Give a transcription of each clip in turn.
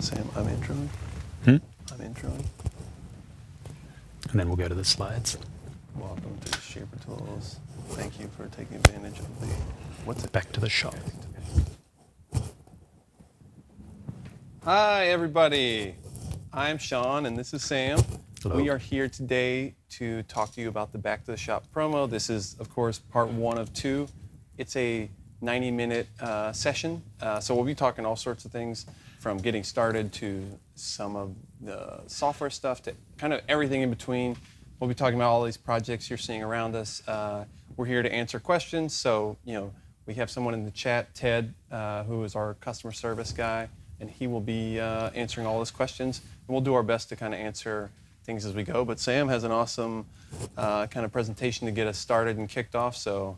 Sam, I'm introing. Hmm? I'm introing. And then we'll go to the slides. Welcome to Shaper Tools. Thank you for taking advantage of the, what's it? Back to the shop. Hi, everybody. I'm Sean, and this is Sam. Hello. We are here today to talk to you about the Back to the Shop promo. This is, of course, part 1 of 2. It's a 90-minute session, so we'll be talking all sorts of things from getting started to some of the software stuff to kind of everything in between. We'll be talking about all these projects you're seeing around us. We're here to answer questions, so we have someone in the chat, Ted, who is our customer service guy, and he will be answering all those questions. And we'll do our best to kind of answer things as we go. But Sam has an awesome kind of presentation to get us started and kicked off, so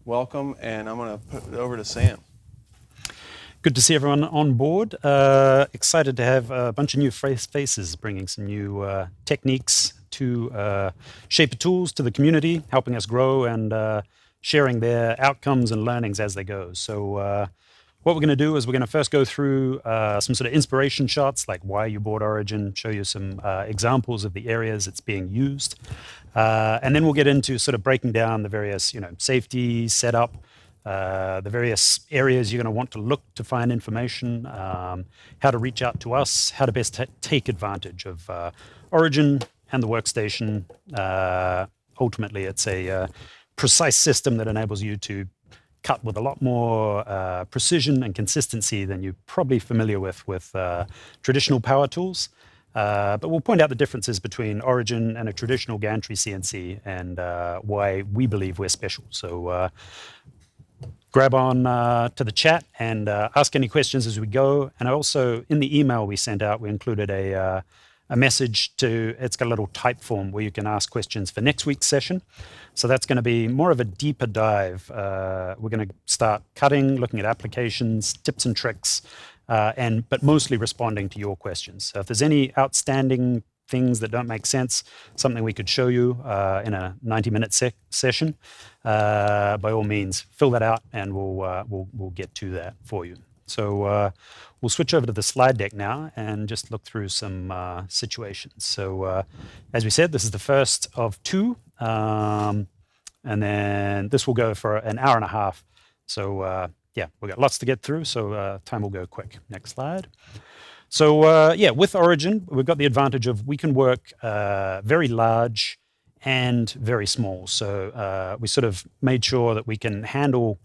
welcome, and I'm going to put it over to Sam. Good to see everyone on board. Excited to have a bunch of new faces bringing some new techniques to Shaper Tools to the community, helping us grow and sharing their outcomes and learnings as they go. So what we're going to do is we're going to first go through some sort of inspiration shots, like why you bought Origin, show you some examples of the areas it's being used. And then we'll get into sort of breaking down the various, safety, setup, the various areas you're going to want to look to find information, how to reach out to us, how to best take advantage of Origin and the workstation. Ultimately, it's a precise system that enables you to cut with a lot more precision and consistency than you're probably familiar with traditional power tools. But we'll point out the differences between Origin and a traditional gantry CNC and why we believe we're special. So grab on to the chat and ask any questions as we go. And also, in the email we sent out, we included a message it's got a little type form where you can ask questions for next week's session. So that's going to be more of a deeper dive. We're going to start cutting, looking at applications, tips and tricks, but mostly responding to your questions. So if there's any outstanding things that don't make sense, something we could show you in a 90-minute session, by all means, fill that out and we'll get to that for you. So we'll switch over to the slide deck now and just look through some situations. So as we said, this is the first of 2, and then this will go for an hour and a half. So yeah, we've got lots to get through, so time will go quick. Next slide. So yeah, with Origin, we've got the advantage of we can work very large and very small. So we sort of made sure that we can handle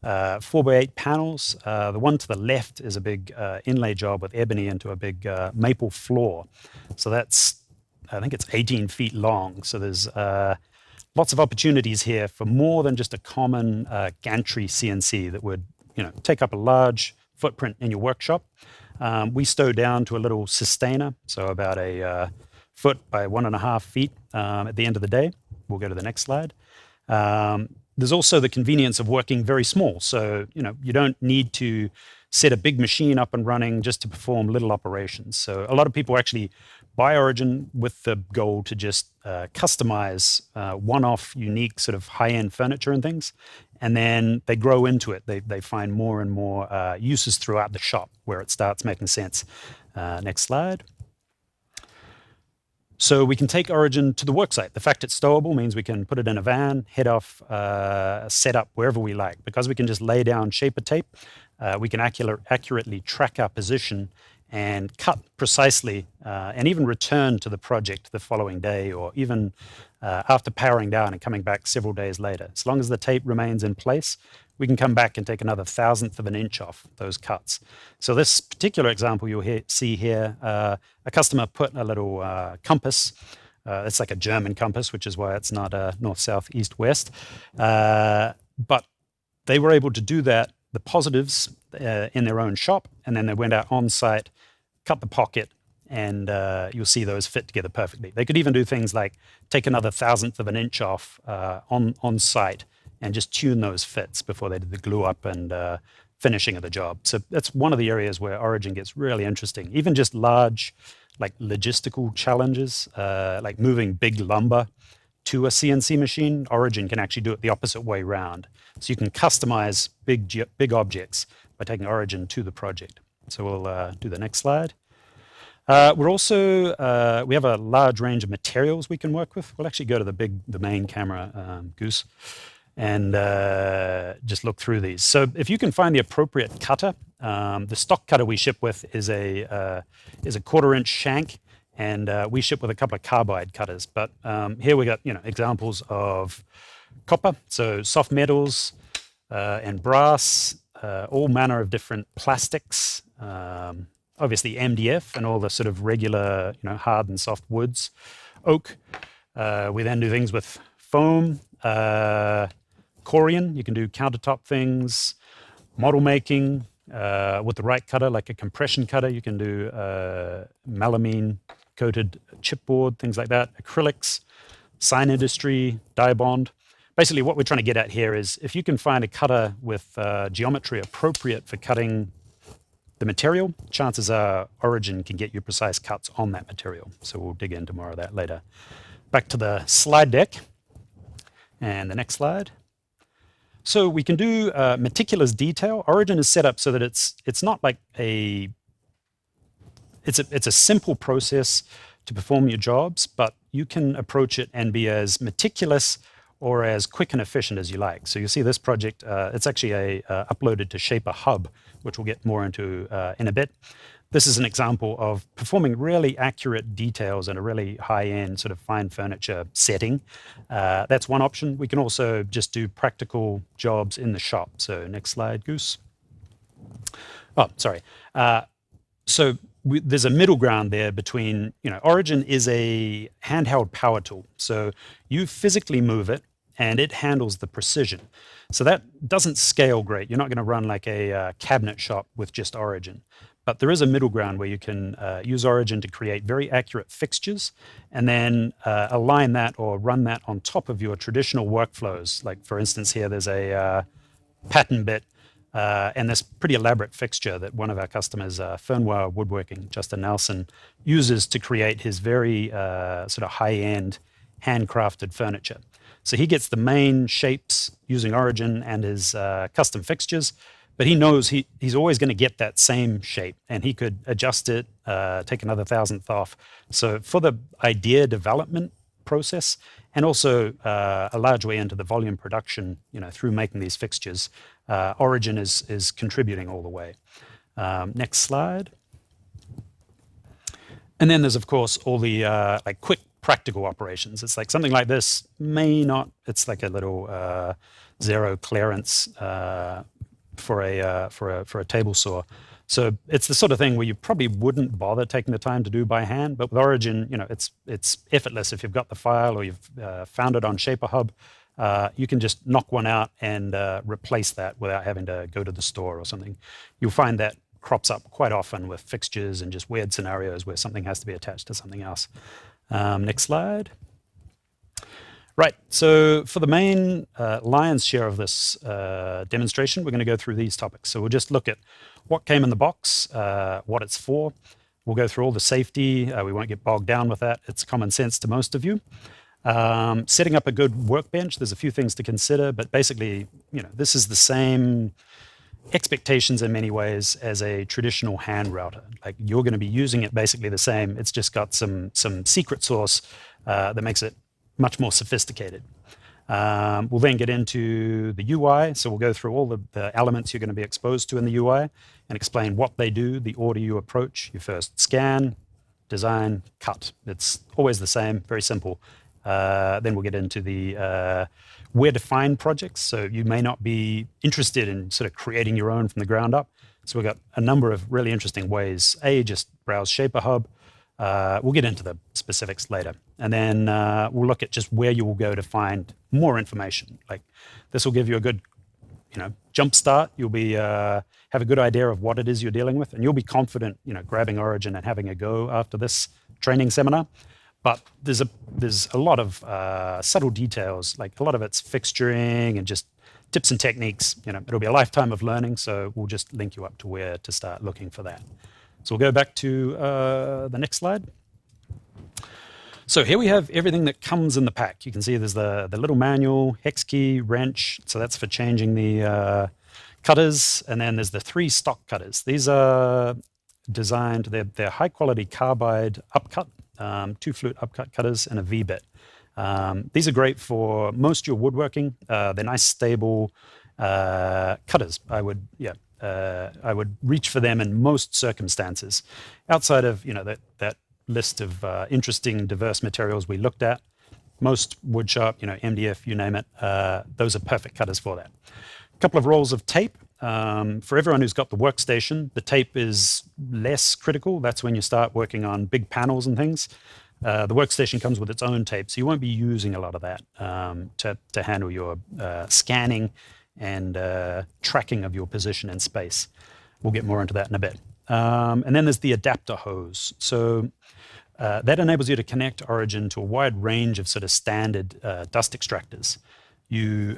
4x8 panels. The one to the left is a big inlay job with ebony into a big maple floor. So that's, I think it's 18 feet long. So there's lots of opportunities here for more than just a common gantry CNC that would take up a large footprint in your workshop. We stow down to a little sustainer, so about a foot by 1.5 feet at the end of the day. We'll go to the next slide. There's also the convenience of working very small. So, you don't need to set a big machine up and running just to perform little operations. So a lot of people actually buy Origin with the goal to just customize one-off, unique sort of high-end furniture and things. And then they grow into it. They find more and more uses throughout the shop where it starts making sense. Next slide. So we can take Origin to the worksite. The fact it's stowable means we can put it in a van, head off, set up wherever we like. Because we can just lay down shaper tape, we can accurately track our position and cut precisely and even return to the project the following day or even after powering down and coming back several days later. As long as the tape remains in place, we can come back and take another 1,000th of an inch off those cuts. So this particular example you'll see here, a customer put a little compass. It's like a German compass, which is why it's not north, south, east, west. But they were able to do that, the positives in their own shop, and then they went out on site, cut the pocket, and you'll see those fit together perfectly. They could even do things like take another 1,000th of an inch off on site and just tune those fits before they did the glue up and finishing of the job. So that's one of the areas where Origin gets really interesting. Even just large, like logistical challenges, like moving big lumber to a CNC machine, Origin can actually do it the opposite way around. So you can customize big objects by taking Origin to the project. So we'll do the next slide. We're also, we have a large range of materials we can work with. We'll actually go to the main camera, Goose, and just look through these. So if you can find the appropriate cutter, the stock cutter we ship with is a 1/4-inch shank, and we ship with a couple of carbide cutters. But here we got examples of copper, so soft metals and brass, all manner of different plastics. Obviously MDF and all the sort of regular, hard and soft woods, oak. We then do things with foam, corian. You can do countertop things, model making with the right cutter, like a compression cutter. You can do melamine coated chipboard, things like that, acrylics, sign industry, dye bond. Basically, what we're trying to get at here is if you can find a cutter with geometry appropriate for cutting the material, chances are Origin can get you precise cuts on that material. So we'll dig into more of that later. Back to the slide deck. And the next slide. So we can do meticulous detail. Origin is set up so that it's not like it's a simple process to perform your jobs, but you can approach it and be as meticulous or as quick and efficient as you like. So you see this project, it's actually uploaded to Shaper Hub, which we'll get more into in a bit. This is an example of performing really accurate details in a really high-end sort of fine furniture setting. That's one option. We can also just do practical jobs in the shop. So next slide, Goose. Oh, sorry. There's a middle ground there between, Origin is a handheld power tool. So you physically move it and it handles the precision. So that doesn't scale great. You're not going to run like a cabinet shop with just Origin. But there is a middle ground where you can use Origin to create very accurate fixtures and then align that or run that on top of your traditional workflows. Like for instance, here there's a pattern bit and this pretty elaborate fixture that one of our customers, Fernwell Woodworking, Justin Nelson, uses to create his very sort of high-end handcrafted furniture. So he gets the main shapes using Origin and his custom fixtures, but he knows he's always going to get that same shape, and he could adjust it, take another thousandth off. So for the idea development process, and also a large way into the volume production, through making these fixtures, Origin is contributing all the way. Next slide. And then there's, of course, all the like quick practical operations. It's like something like this it's like a little zero clearance for a table saw. So it's the sort of thing where you probably wouldn't bother taking the time to do by hand, but with Origin, it's effortless. If you've got the file or you've found it on Shaper Hub, you can just knock one out and replace that without having to go to the store or something. You'll find that crops up quite often with fixtures and just weird scenarios where something has to be attached to something else. Next slide. Right, so for the main lion's share of this demonstration, we're going to go through these topics. So we'll just look at what came in the box, what it's for. We'll go through all the safety. We won't get bogged down with that. It's common sense to most of you. Setting up a good workbench, there's a few things to consider, but basically, this is the same expectations in many ways as a traditional hand router. Like you're going to be using it basically the same. It's just got some secret sauce that makes it much more sophisticated. We'll then get into the UI. So we'll go through all the elements you're going to be exposed to in the UI and explain what they do, the order you approach. You first scan, design, cut. It's always the same, very simple. Then we'll get into the where to find projects. So you may not be interested in sort of creating your own from the ground up. So we've got a number of really interesting ways. Just browse Shaper Hub. We'll get into the specifics later. And then we'll look at just where you will go to find more information. Like this will give you a good, jump start. You'll be have a good idea of what it is you're dealing with, and you'll be confident, grabbing Origin and having a go after this training seminar. But there's a lot of subtle details, like a lot of it's fixturing and just tips and techniques. It'll be a lifetime of learning, so we'll just link you up to where to start looking for that. So we'll go back to the next slide. So here we have everything that comes in the pack. You can see there's the little manual, hex key, wrench. So that's for changing the cutters. And then there's the 3 stock cutters. These are designed, they're high quality carbide upcut, 2-flute upcut cutters and a V-bit. These are great for most of your woodworking. They're nice, stable cutters. I would reach for them in most circumstances. Outside of that list of interesting, diverse materials we looked at, most woodshop, MDF, you name it, those are perfect cutters for that. A couple of rolls of tape. For everyone who's got the workstation, the tape is less critical. That's when you start working on big panels and things. The workstation comes with its own tape, so you won't be using a lot of that to handle your scanning and tracking of your position in space. We'll get more into that in a bit. And then there's the adapter hose. So that enables you to connect Origin to a wide range of sort of standard dust extractors. You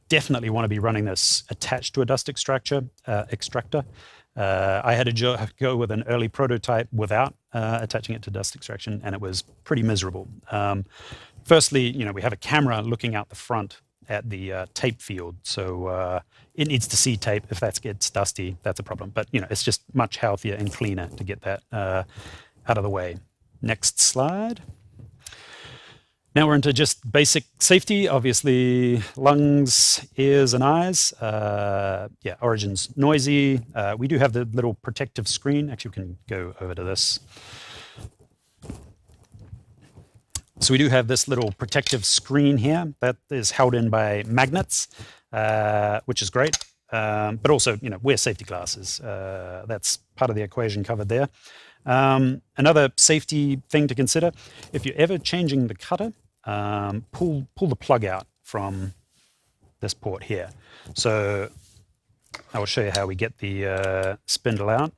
definitely want to be running this attached to a dust extractor. I had to go with an early prototype without attaching it to dust extraction, and it was pretty miserable. Firstly, we have a camera looking out the front at the tape field, so it needs to see tape. If that gets dusty, that's a problem. But it's just much healthier and cleaner to get that out of the way. Next slide. Now we're into just basic safety, obviously lungs, ears, and eyes. Origin's noisy. We do have the little protective screen. Actually, we can go over to this. So we do have this little protective screen here that is held in by magnets, which is great. But also, wear safety glasses. That's part of the equation covered there. Another safety thing to consider, if you're ever changing the cutter, pull the plug out from this port here. So I will show you how we get the spindle out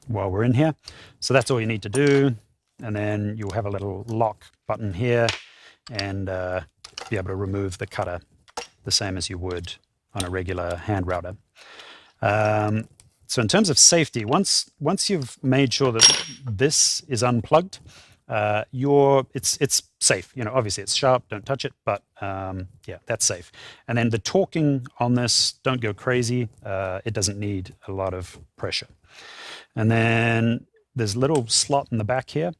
while we're in here. So that's all you need to do. And then you'll have a little lock button here and be able to remove the cutter the same as you would on a regular hand router. So in terms of safety, once you've made sure that this is unplugged, it's safe. Obviously it's sharp, don't touch it, but that's safe. And then the torquing on this, don't go crazy. It doesn't need a lot of pressure. And then there's a little slot in the back here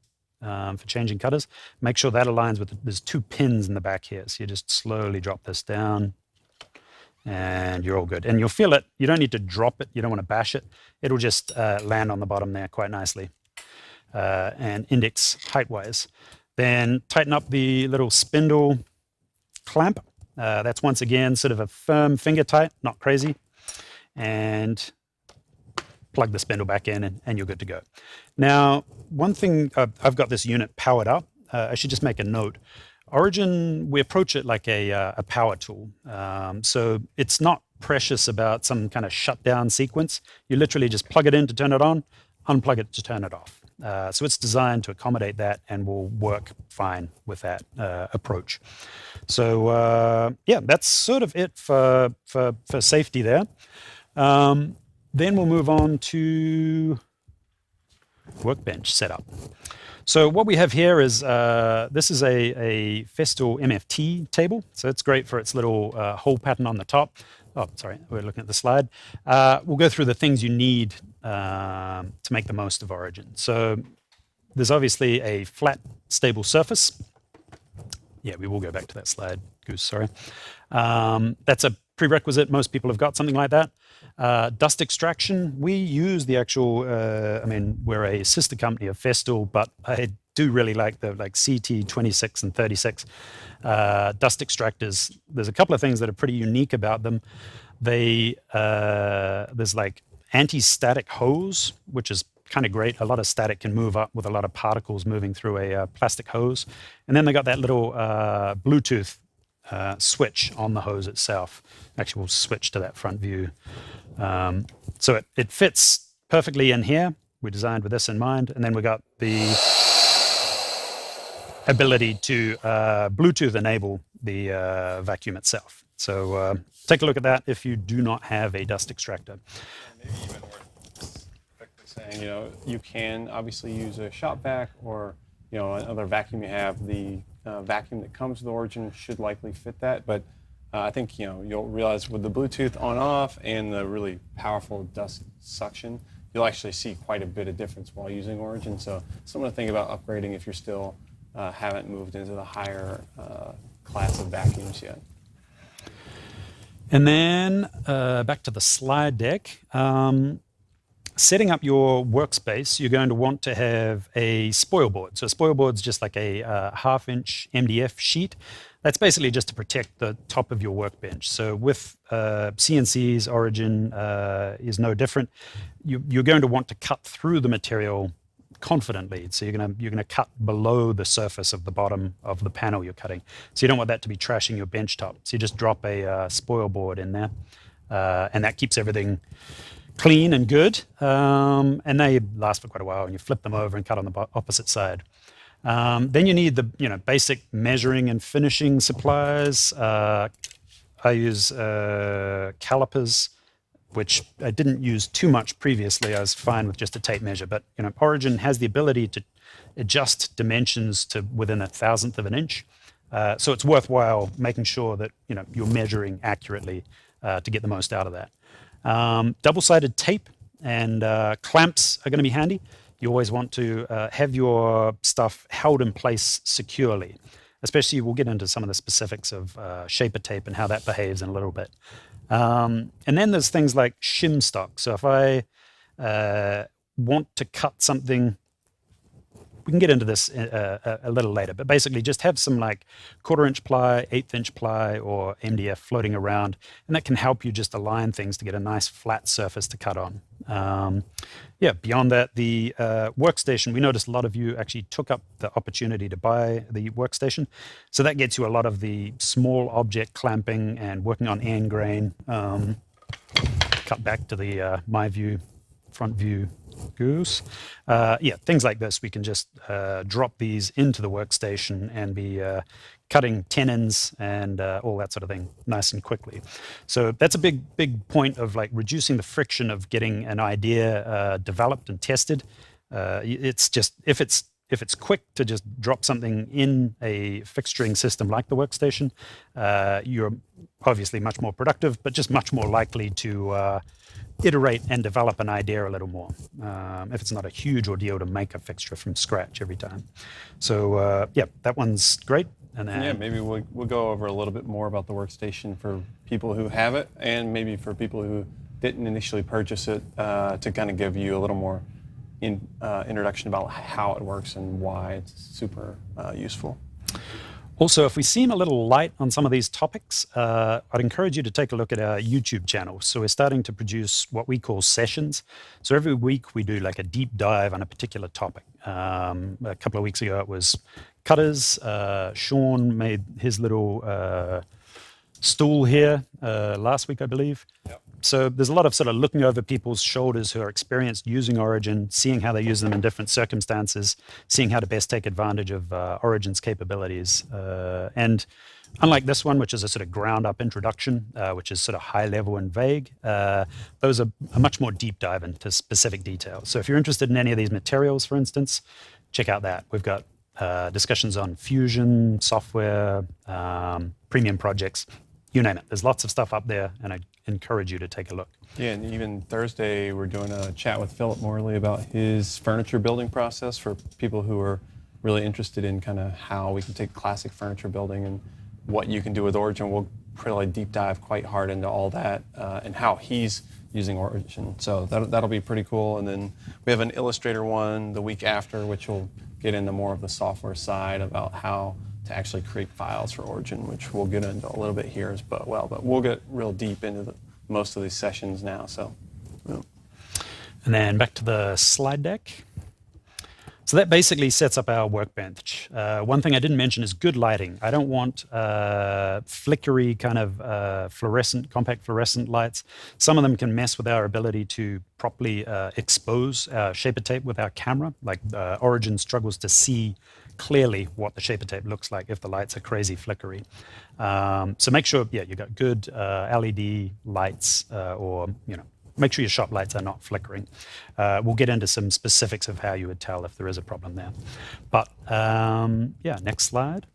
for changing cutters. Make sure that aligns with, there's 2 pins in the back here. So you just slowly drop this down and you're all good. And you'll feel it. You don't need to drop it. You don't want to bash it. It'll just land on the bottom there quite nicely. And index height-wise. Then tighten up the little spindle clamp. That's once again sort of a firm finger tight, not crazy. And plug the spindle back in and you're good to go. Now, one thing, I've got this unit powered up. I should just make a note. Origin, we approach it like a power tool. So it's not precious about some kind of shutdown sequence. You literally just plug it in to turn it on, unplug it to turn it off. So it's designed to accommodate that and will work fine with that approach. So that's sort of it for safety there. Then we'll move on to workbench setup. So what we have here is, this is a Festool MFT table. So it's great for its little hole pattern on the top. Oh, sorry, we're looking at the slide. We'll go through the things you need to make the most of Origin. So there's obviously a flat, stable surface. Yeah, we will go back to that slide, Goose, sorry. That's a prerequisite. Most people have got something like that. Dust extraction, we use the actual, we're a sister company of Festool, but I do really like the CT26 and 36 dust extractors. There's a couple of things that are pretty unique about them. There's like anti-static hose, which is kind of great. A lot of static can move up with a lot of particles moving through a plastic hose. And then they got that little Bluetooth switch on the hose itself. Actually, we'll switch to that front view. So it fits perfectly in here. We designed with this in mind. And then we got the ability to Bluetooth enable the vacuum itself. So take a look at that if you do not have a dust extractor. Maybe even worth saying, you can obviously use a shop vac or another vacuum you have. The vacuum that comes with Origin should likely fit that, but I think you'll realize with the Bluetooth on-off and the really powerful dust suction, you'll actually see quite a bit of difference while using Origin. So something to think about upgrading if you're still haven't moved into the higher class of vacuums yet. And then back to the slide deck. Setting up your workspace, you're going to want to have a spoil board. So a spoil board is just like a half-inch MDF sheet. That's basically just to protect the top of your workbench. So with CNC's Origin is no different. You're going to want to cut through the material confidently. So you're gonna cut below the surface of the bottom of the panel you're cutting. So you don't want that to be trashing your bench top. So you just drop a spoil board in there, and that keeps everything clean and good, and they last for quite a while, and you flip them over and cut on the opposite side. Then you need the basic measuring and finishing supplies. I use calipers, which I didn't use too much previously. I was fine with just a tape measure, but Origin has the ability to adjust dimensions to within 1/1000th of an inch. So it's worthwhile making sure that you're measuring accurately to get the most out of that. Double-sided tape and clamps are going to be handy. You always want to have your stuff held in place securely, especially we'll get into some of the specifics of shaper tape and how that behaves in a little bit. And then there's things like shim stock. So if I want to cut something, we can get into this a little later, but basically just have some like 1/4-inch ply, 1/8-inch ply, or MDF floating around, and that can help you just align things to get a nice flat surface to cut on. Beyond that, the workstation, we noticed a lot of you actually took up the opportunity to buy the workstation. So that gets you a lot of the small object clamping and working on end grain. Cut back to the my view, front view goose. Things like this, we can just drop these into the workstation and be cutting tenons and all that sort of thing nice and quickly. So that's a big point of like reducing the friction of getting an idea developed and tested. It's just if it's quick to just drop something in a fixturing system like the workstation, you're obviously much more productive, but just much more likely to iterate and develop an idea a little more, if it's not a huge ordeal to make a fixture from scratch every time. So that one's great. And then, maybe we'll go over a little bit more about the workstation for people who have it, and maybe for people who didn't initially purchase it, to kind of give you a little more introduction about how it works and why it's super useful. Also, if we seem a little light on some of these topics, I'd encourage you to take a look at our YouTube channel. So we're starting to produce what we call sessions. So every week we do like a deep dive on a particular topic. A couple of weeks ago it was cutters. Sean made his little stool here last week, I believe. Yep. So there's a lot of sort of looking over people's shoulders who are experienced using Origin, seeing how they use them in different circumstances, seeing how to best take advantage of Origin's capabilities. And unlike this one, which is a sort of ground-up introduction, which is sort of high-level and vague, those are a much more deep dive into specific details. So if you're interested in any of these materials, for instance, check out that. We've got discussions on Fusion, software, premium projects, you name it. There's lots of stuff up there, and I encourage you to take a look. Yeah, and even Thursday, we're doing a chat with Philip Morley about his furniture building process for people who are really interested in kind of how we can take classic furniture building and what you can do with Origin. We'll really deep dive quite hard into all that and how he's using Origin. So that'll be pretty cool. And then we have an Illustrator one the week after, which will get into more of the software side about how to actually create files for Origin, which we'll get into a little bit here as well. But we'll get real deep into most of these sessions now. So, yeah. And then back to the slide deck. So that basically sets up our workbench. One thing I didn't mention is good lighting. I don't want flickery kind of compact fluorescent lights. Some of them can mess with our ability to properly expose shaper tape with our camera. Like Origin struggles to see clearly what the shaper tape looks like if the lights are crazy flickery. So make sure, you've got good LED lights or, make sure your shop lights are not flickering. We'll get into some specifics of how you would tell if there is a problem there. But next slide.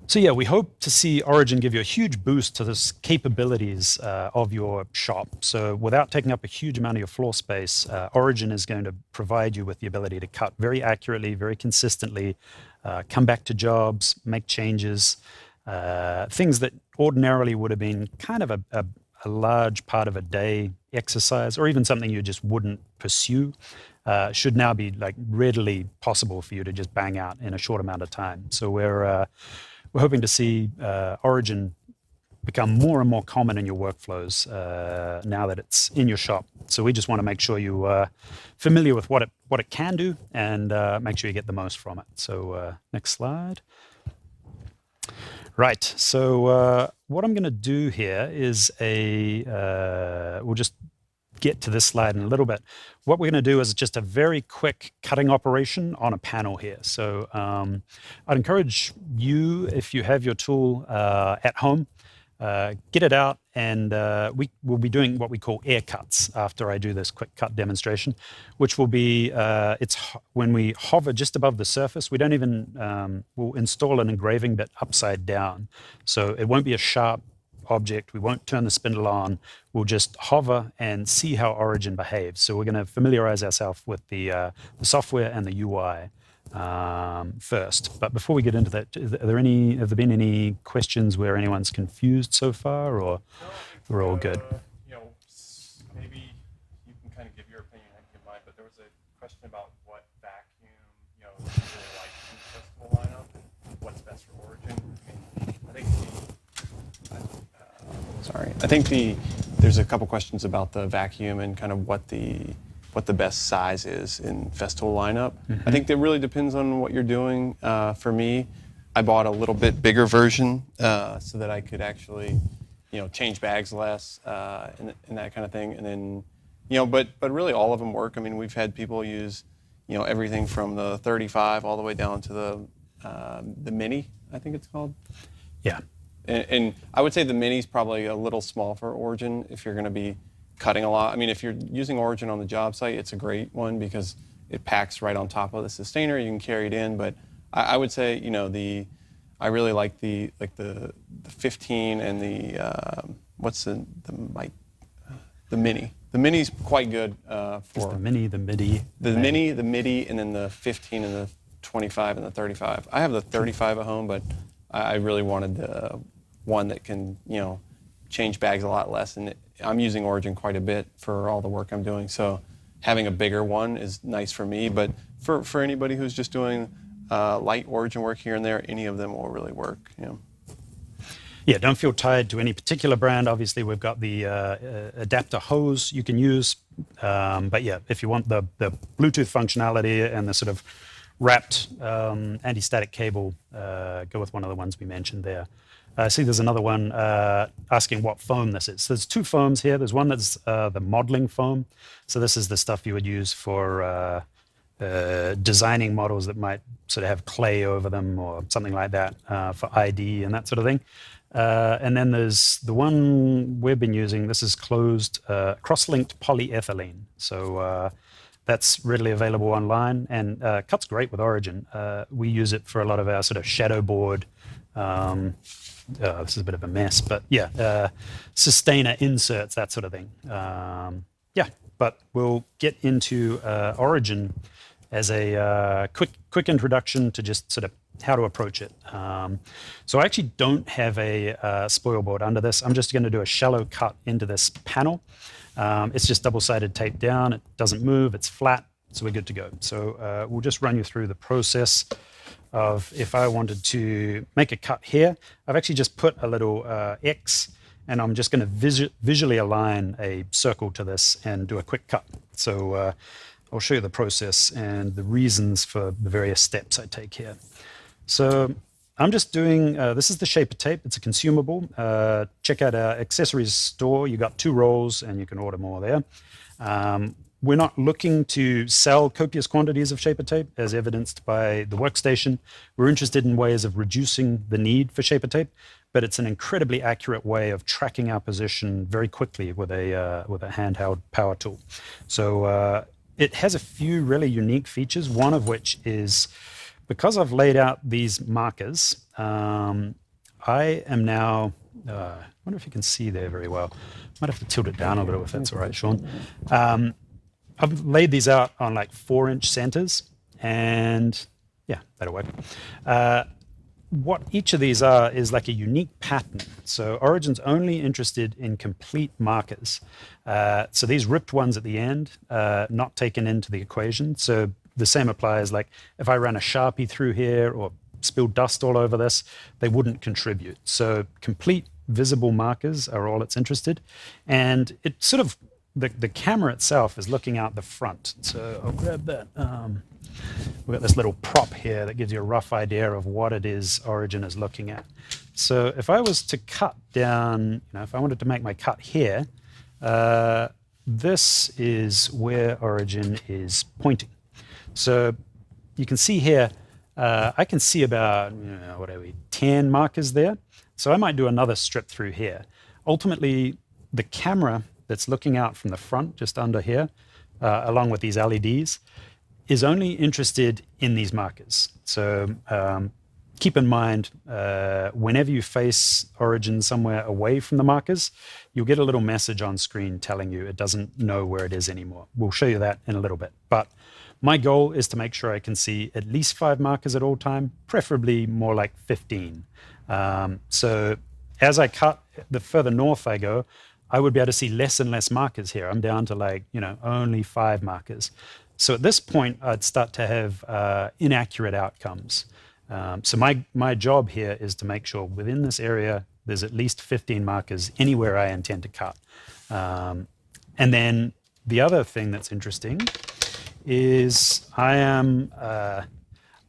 So yeah, we hope to see Origin give you a huge boost to the capabilities of your shop. So without taking up a huge amount of your floor space, Origin is going to provide you with the ability to cut very accurately, very consistently, come back to jobs, make changes, things that ordinarily would have been kind of a large part of a day exercise, or even something you just wouldn't pursue, should now be like readily possible for you to just bang out in a short amount of time. So we're hoping to see Origin become more and more common in your workflows now that it's in your shop. So we just want to make sure you are familiar with what it can do, and make sure you get the most from it. So next slide. Right. So what I'm going to do here is we'll just get to this slide in a little bit. What we're going to do is just a very quick cutting operation on a panel here. So I'd encourage you, if you have your tool at home, get it out, and we will be doing what we call air cuts after I do this quick cut demonstration, which will be, when we hover just above the surface, we don't even, we'll install an engraving bit upside down. So it won't be a sharp object. We won't turn the spindle on. We'll just hover and see how Origin behaves. So we're going to familiarize ourselves with the software and the UI first. But before we get into that, have there been any questions where anyone's confused so far, or we're all good? Maybe you can kind of give your opinion, I can give mine, but there was a question about what vacuum, you really like in the festival lineup, and what's best for Origin. I think there's a couple questions about the vacuum and kind of what the best size is in Festool lineup. I think that really depends on what you're doing. For me, I bought a little bit bigger version so that I could actually, change bags less and that kind of thing. And then, but really all of them work. I mean, we've had people use, everything from the 35 all the way down to the mini, I think it's called. Yeah. And I would say the mini's probably a little small for Origin if you're going to be cutting a lot. I mean, if you're using Origin on the job site, it's a great one because it packs right on top of the sustainer. You can carry it in, but I would say, I really like the 15 and the mini. The mini's quite good for the mini, the MIDI. The mini, the MIDI, and then the 15 and the 25 and the 35. I have the 35 at home, but I really wanted the one that can, change bags a lot less. And I'm using Origin quite a bit for all the work I'm doing. So having a bigger one is nice for me. But for anybody who's just doing light Origin work here and there, any of them will really work. Yeah, don't feel tied to any particular brand. Obviously, we've got the adapter hose you can use. But yeah, if you want the Bluetooth functionality and the sort of wrapped anti-static cable, go with one of the ones we mentioned there. I see there's another one asking what foam this is. So there's two foams here. There's one that's the modeling foam. So this is the stuff you would use for designing models that might sort of have clay over them or something like that for ID and that sort of thing. And then there's the one we've been using. This is closed cross-linked polyethylene. So that's readily available online and cuts great with Origin. We use it for a lot of our sort of shadow board. This is a bit of a mess, but yeah, sustainer inserts, that sort of thing. Yeah, but we'll get into Origin as a quick introduction to just sort of how to approach it. So I actually don't have a spoil board under this. I'm just going to do a shallow cut into this panel. It's just double-sided tape down. It doesn't move. It's flat, so we're good to go. So we'll just run you through the process of if I wanted to make a cut here. I've actually just put a little X, and I'm just going to visually align a circle to this and do a quick cut. So I'll show you the process and the reasons for the various steps I take here. So I'm just doing, this is the shaper tape. It's a consumable. Check out our accessories store. You got 2 rolls and you can order more there. We're not looking to sell copious quantities of shaper tape as evidenced by the workstation. We're interested in ways of reducing the need for shaper tape, but it's an incredibly accurate way of tracking our position very quickly with a handheld power tool. So it has a few really unique features, one of which is because I've laid out these markers, I am now, I wonder if you can see there very well. Might have to tilt it down a little if that's all right, Sean. I've laid these out on like 4-inch centers, and yeah, that'll work. What each of these are is like a unique pattern. So Origin's only interested in complete markers. So these ripped ones at the end, not taken into the equation. So the same applies, like if I ran a Sharpie through here or spilled dust all over this, they wouldn't contribute. So complete visible markers are all it's interested. And it sort of, the camera itself is looking out the front. So I'll grab that. We've got this little prop here that gives you a rough idea of what it is Origin is looking at. So if I was to cut down, if I wanted to make my cut here, this is where Origin is pointing. So you can see here, I can see about, 10 markers there. So I might do another strip through here. Ultimately, the camera that's looking out from the front, just under here, along with these LEDs, is only interested in these markers. So keep in mind, whenever you face Origin somewhere away from the markers, you'll get a little message on screen telling you it doesn't know where it is anymore. We'll show you that in a little bit. But my goal is to make sure I can see at least 5 markers at all time, preferably more like 15. So as I cut, the further north I go, I would be able to see less and less markers here. I'm down to only 5 markers. So at this point, I'd start to have inaccurate outcomes. So my job here is to make sure within this area, there's at least 15 markers anywhere I intend to cut. And then the other thing that's interesting is I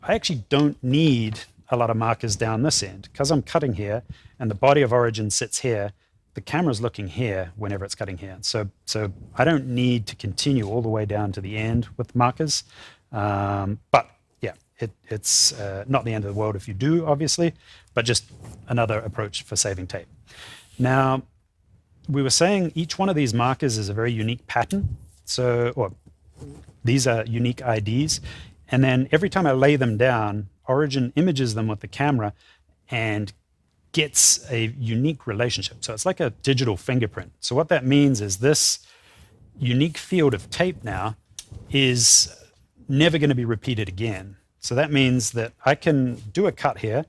actually don't need a lot of markers down this end. Because I'm cutting here and the body of Origin sits here, the camera's looking here whenever it's cutting here. So I don't need to continue all the way down to the end with markers. But yeah, it's not the end of the world if you do, obviously, but just another approach for saving tape. Now, we were saying each one of these markers is a very unique pattern. Or these are unique IDs. And then every time I lay them down, Origin images them with the camera and gets a unique relationship. So it's like a digital fingerprint. So what that means is this unique field of tape now is never going to be repeated again. So that means that I can do a cut here,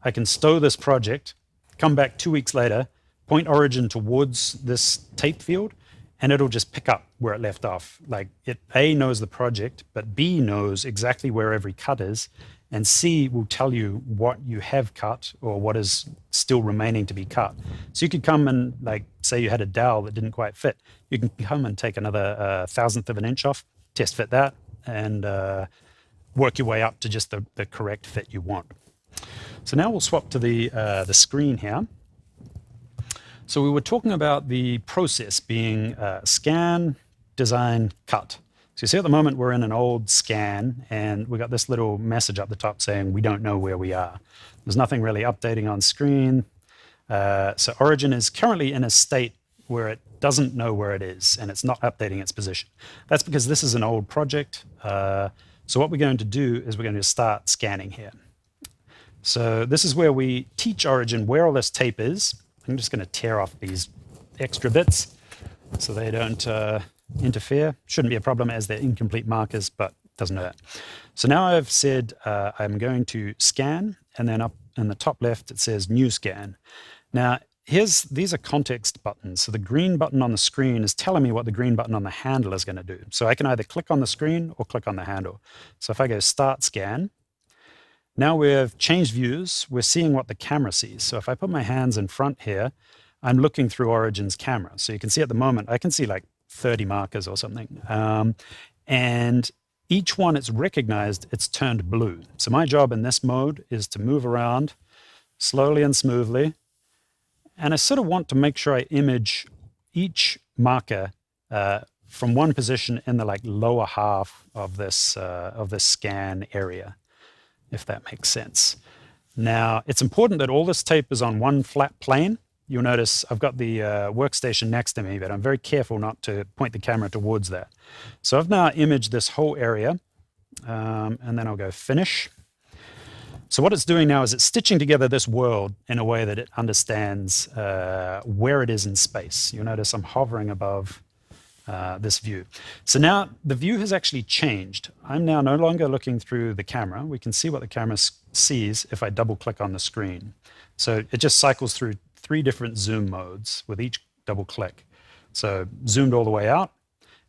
I can stow this project, come back 2 weeks later, point Origin towards this tape field, and it'll just pick up where it left off. Like it A knows the project, but B knows exactly where every cut is, and C will tell you what you have cut or what is still remaining to be cut. So you could come and, say you had a dowel that didn't quite fit. You can come and take another 1,000th of an inch off, test fit that, and work your way up to just the correct fit you want. So now we'll swap to the screen here. So we were talking about the process being scan, design, cut. So you see at the moment we're in an old scan and we got this little message up the top saying we don't know where we are. There's nothing really updating on screen. So Origin is currently in a state where it doesn't know where it is and it's not updating its position. That's because this is an old project. So what we're going to do is we're going to start scanning here. So this is where we teach Origin where all this tape is. I'm just going to tear off these extra bits so they don't interfere. Shouldn't be a problem as they're incomplete markers, but doesn't hurt. So now I've said I'm going to scan, and then up in the top left it says new scan. Now these are context buttons. So the green button on the screen is telling me what the green button on the handle is going to do. So I can either click on the screen or click on the handle. So if I go start scan, now we've changed views. We're seeing what the camera sees. So if I put my hands in front here, I'm looking through Origin's camera. So you can see at the moment, I can see like 30 markers or something. And each one it's recognized, it's turned blue. So my job in this mode is to move around slowly and smoothly. And I sort of want to make sure I image each marker from one position in the lower half of this scan area, if that makes sense. Now, it's important that all this tape is on one flat plane. You'll notice I've got the workstation next to me, but I'm very careful not to point the camera towards that. So I've now imaged this whole area, and then I'll go finish. So what it's doing now is it's stitching together this world in a way that it understands where it is in space. You'll notice I'm hovering above this view. So now the view has actually changed. I'm now no longer looking through the camera. We can see what the camera sees if I double click on the screen. So it just cycles through 3 different zoom modes with each double click. So zoomed all the way out,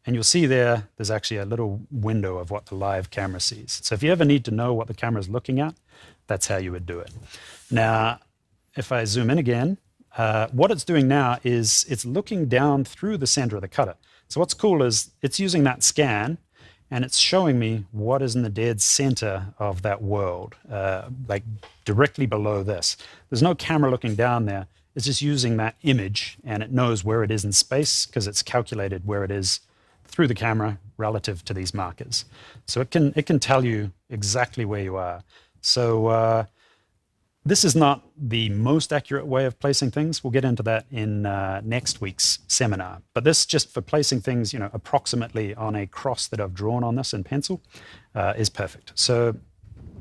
and you'll see there's actually a little window of what the live camera sees. So if you ever need to know what the camera is looking at, that's how you would do it. Now, if I zoom in again, what it's doing now is it's looking down through the center of the cutter. So what's cool is it's using that scan, and it's showing me what is in the dead center of that world, like directly below this. There's no camera looking down there. It's just using that image, and it knows where it is in space because it's calculated where it is through the camera relative to these markers. So it can tell you exactly where you are. So this is not the most accurate way of placing things. We'll get into that in next week's seminar. But this, just for placing things, approximately on a cross that I've drawn on this in pencil, is perfect. So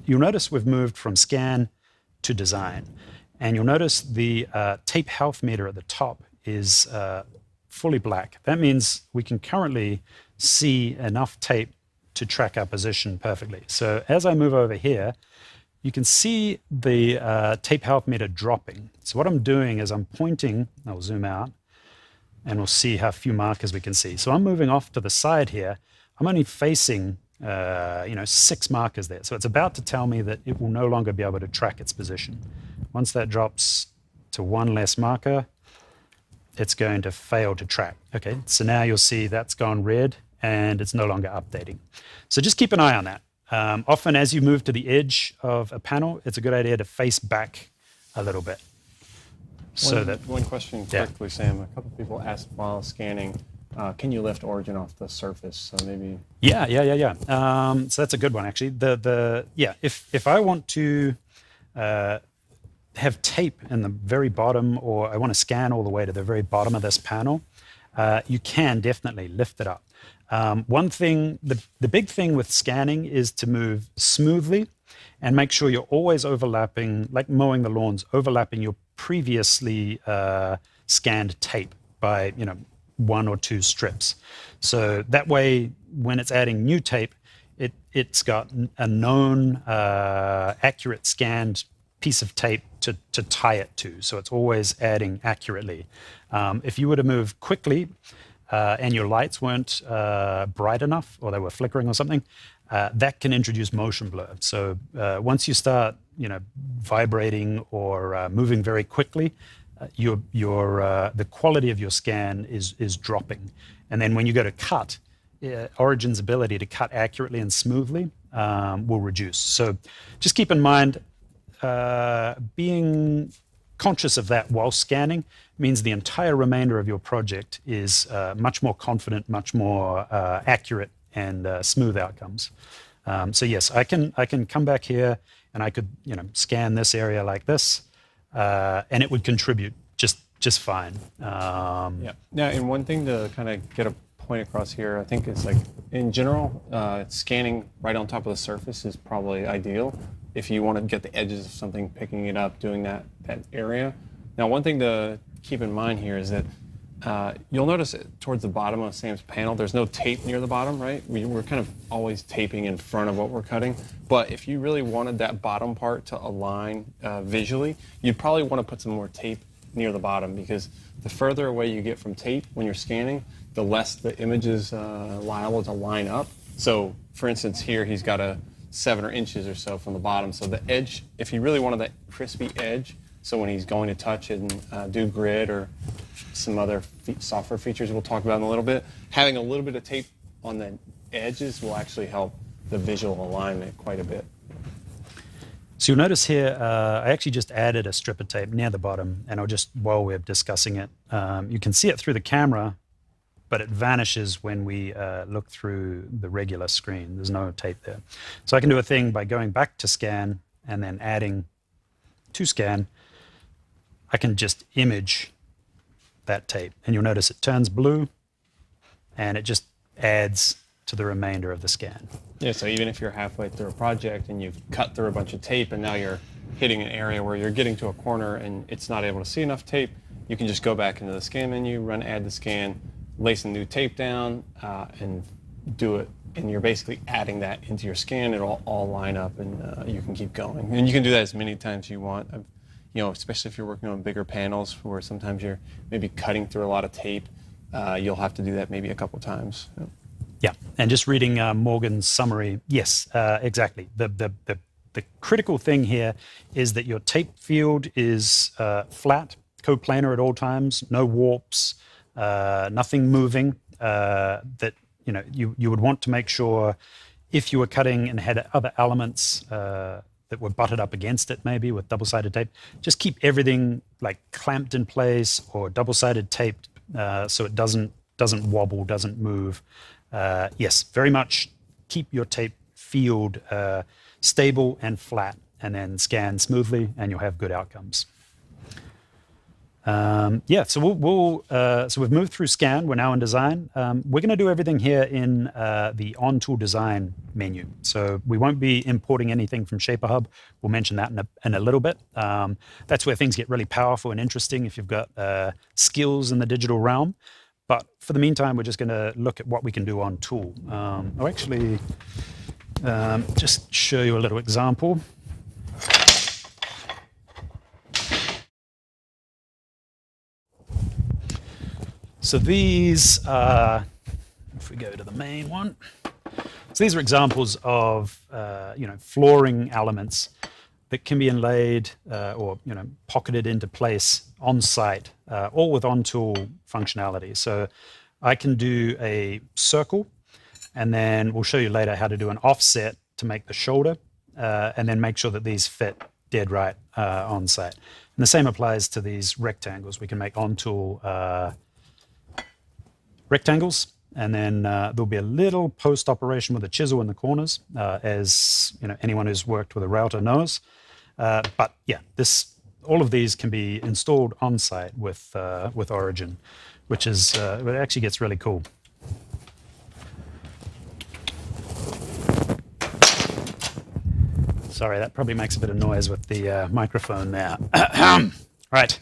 you'll notice we've moved from scan to design. And you'll notice the tape health meter at the top is fully black. That means we can currently see enough tape to track our position perfectly. So as I move over here, you can see the tape health meter dropping. So what I'm doing is I'm pointing, I'll zoom out, and we'll see how few markers we can see. So I'm moving off to the side here. I'm only facing 6 markers there. So it's about to tell me that it will no longer be able to track its position. Once that drops to 1 less marker, it's going to fail to track. Okay, so now you'll see that's gone red and it's no longer updating. So just keep an eye on that. Often as you move to the edge of a panel, it's a good idea to face back a little bit. One question quickly, Sam. A couple people asked while scanning, can you lift Origin off the surface? So maybe. Yeah. So that's a good one, actually. If I want to have tape in the very bottom, or I want to scan all the way to the very bottom of this panel, you can definitely lift it up. One thing, the big thing with scanning is to move smoothly and make sure you're always overlapping, like mowing the lawns, overlapping your previously scanned tape by 1 or 2 strips. So that way, when it's adding new tape, it's got a known accurate scanned piece of tape to tie it to. So it's always adding accurately. If you were to move quickly and your lights weren't bright enough, or they were flickering or something, that can introduce motion blur. So once you start vibrating or moving very quickly, the quality of your scan is dropping. And then when you go to cut, Origin's ability to cut accurately and smoothly will reduce. So just keep in mind, being conscious of that while scanning means the entire remainder of your project is much more confident, much more accurate, and smooth outcomes. So yes, I can come back here and I could scan this area like this, and it would contribute just fine. Yeah. Now, and one thing to kind of get a point across here, I think it's like in general, scanning right on top of the surface is probably ideal if you want to get the edges of something, picking it up, doing that area. Now, one thing to keep in mind here is that you'll notice towards the bottom of Sam's panel, there's no tape near the bottom, right? We're kind of always taping in front of what we're cutting. But if you really wanted that bottom part to align visually, you'd probably want to put some more tape near the bottom, because the further away you get from tape when you're scanning, the less the image is liable to line up. So, for instance, here he's got a 7 inches or so from the bottom. So the edge, if you really wanted that crispy edge, so when he's going to touch it and do grid or some other software features we'll talk about in a little bit, having a little bit of tape on the edges will actually help the visual alignment quite a bit. So you'll notice here, I actually just added a strip of tape near the bottom, and while we're discussing it, you can see it through the camera, but it vanishes when we look through the regular screen. There's no tape there. So I can do a thing by going back to scan and then adding to scan. I can just image that tape, and you'll notice it turns blue, and it just adds to the remainder of the scan. Yeah, so even if you're halfway through a project and you've cut through a bunch of tape and now you're hitting an area where you're getting to a corner and it's not able to see enough tape, you can just go back into the scan menu, run add to scan, lay some new tape down, and do it. And you're basically adding that into your scan. It'll all line up, and you can keep going. And you can do that as many times as you want. You know, especially if you're working on bigger panels where sometimes you're maybe cutting through a lot of tape, you'll have to do that maybe a couple times. Yeah, and just reading Morgan's summary, yes, exactly. The critical thing here is that your tape field is flat, coplanar at all times, no warps, nothing moving. That you would want to make sure if you were cutting and had other elements that were butted up against it, maybe with double-sided tape, just keep everything like clamped in place or double-sided taped so it doesn't wobble, doesn't move. Yes, very much keep your tape field stable and flat, and then scan smoothly, and you'll have good outcomes. Yeah, so so we've moved through scan. We're now in design. We're going to do everything here in the on-tool design menu. So we won't be importing anything from ShaperHub. We'll mention that in a little bit. That's where things get really powerful and interesting if you've got skills in the digital realm. But for the meantime, we're just going to look at what we can do on tool. I'll actually just show you a little example. So these are, if we go to the main one, so these are examples of flooring elements that can be inlaid or pocketed into place on site, all with on-tool functionality. So I can do a circle, and then we'll show you later how to do an offset to make the shoulder, and then make sure that these fit dead right on site. And the same applies to these rectangles. We can make on-tool rectangles, and then there'll be a little post-operation with a chisel in the corners, as anyone who's worked with a router knows. But yeah, all of these can be installed on site with Origin, which is it actually gets really cool. Sorry, that probably makes a bit of noise with the microphone there. Right.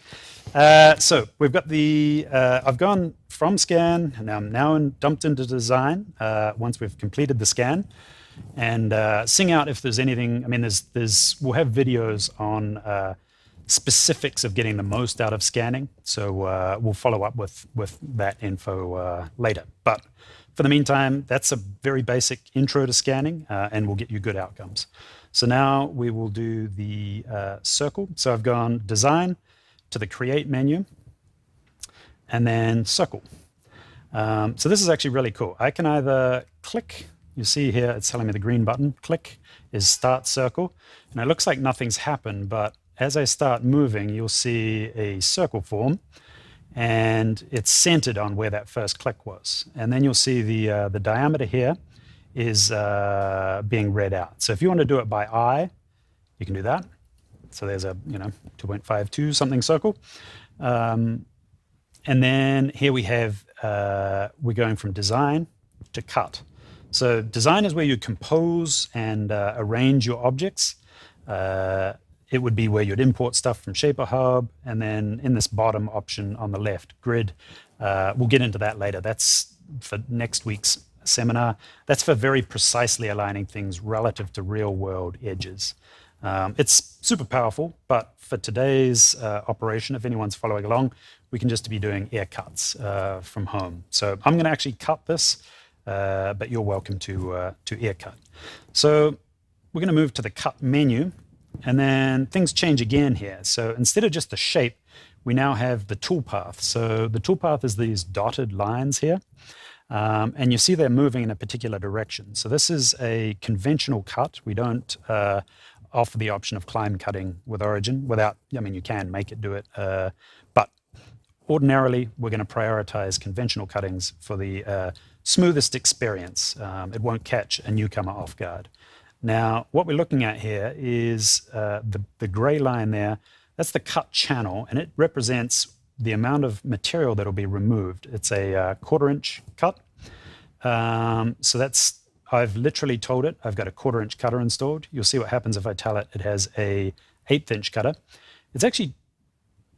So we've got I've gone from scan, and I'm now dumped into design once we've completed the scan, and seeing out if there's anything. I mean, we'll have videos on specifics of getting the most out of scanning, so we'll follow up with that info later. But for the meantime, that's a very basic intro to scanning, and will get you good outcomes. So now we will do the circle. So I've gone design to the create menu, and then circle. So this is actually really cool. I can either click, you see here it's telling me the green button, click is start circle, and it looks like nothing's happened, but as I start moving, you'll see a circle form, and it's centered on where that first click was. And then you'll see the diameter here is being read out. So if you want to do it by eye, you can do that. So there's a 2.52 something circle. And then here we have, we're going from design to cut. So design is where you compose and arrange your objects. It would be where you'd import stuff from ShaperHub, and then in this bottom option on the left, grid. We'll get into that later. That's for next week's seminar. That's for very precisely aligning things relative to real-world edges. It's super powerful, but for today's operation, if anyone's following along, we can just be doing air cuts from home. So I'm going to actually cut this, but you're welcome to air cut. So we're going to move to the cut menu, and then things change again here. So instead of just the shape, we now have the toolpath. So the toolpath is these dotted lines here. And you see they're moving in a particular direction. So this is a conventional cut. We don't offer the option of climb cutting with Origin without, I mean, you can make it do it, but ordinarily we're going to prioritize conventional cuttings for the smoothest experience. It won't catch a newcomer off guard. Now, what we're looking at here is the gray line there. That's the cut channel, and it represents the amount of material that will be removed. It's a 1/4 inch cut. So that's I've literally told it I've got a 1/4" cutter installed. You'll see what happens if I tell it it has a 1/8" cutter. It's actually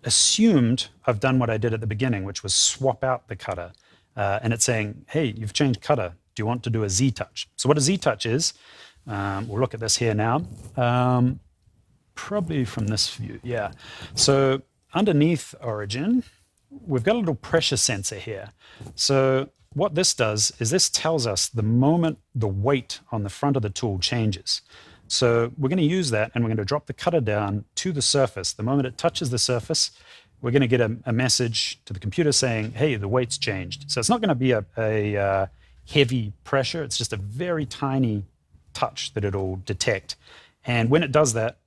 assumed I've done what I did at the beginning, which was swap out the cutter. And it's saying, hey, you've changed cutter. Do you want to do a Z-touch? So what a Z-touch is, we'll look at this here now. Probably from this view, yeah. So underneath Origin, we've got a little pressure sensor here. So what this does is this tells us the moment the weight on the front of the tool changes. So we're going to use that, and we're going to drop the cutter down to the surface. The moment it touches the surface, we're going to get a message to the computer saying, hey, the weight's changed. So it's not going to be a heavy pressure. It's just a very tiny touch that it'll detect. And when it does that,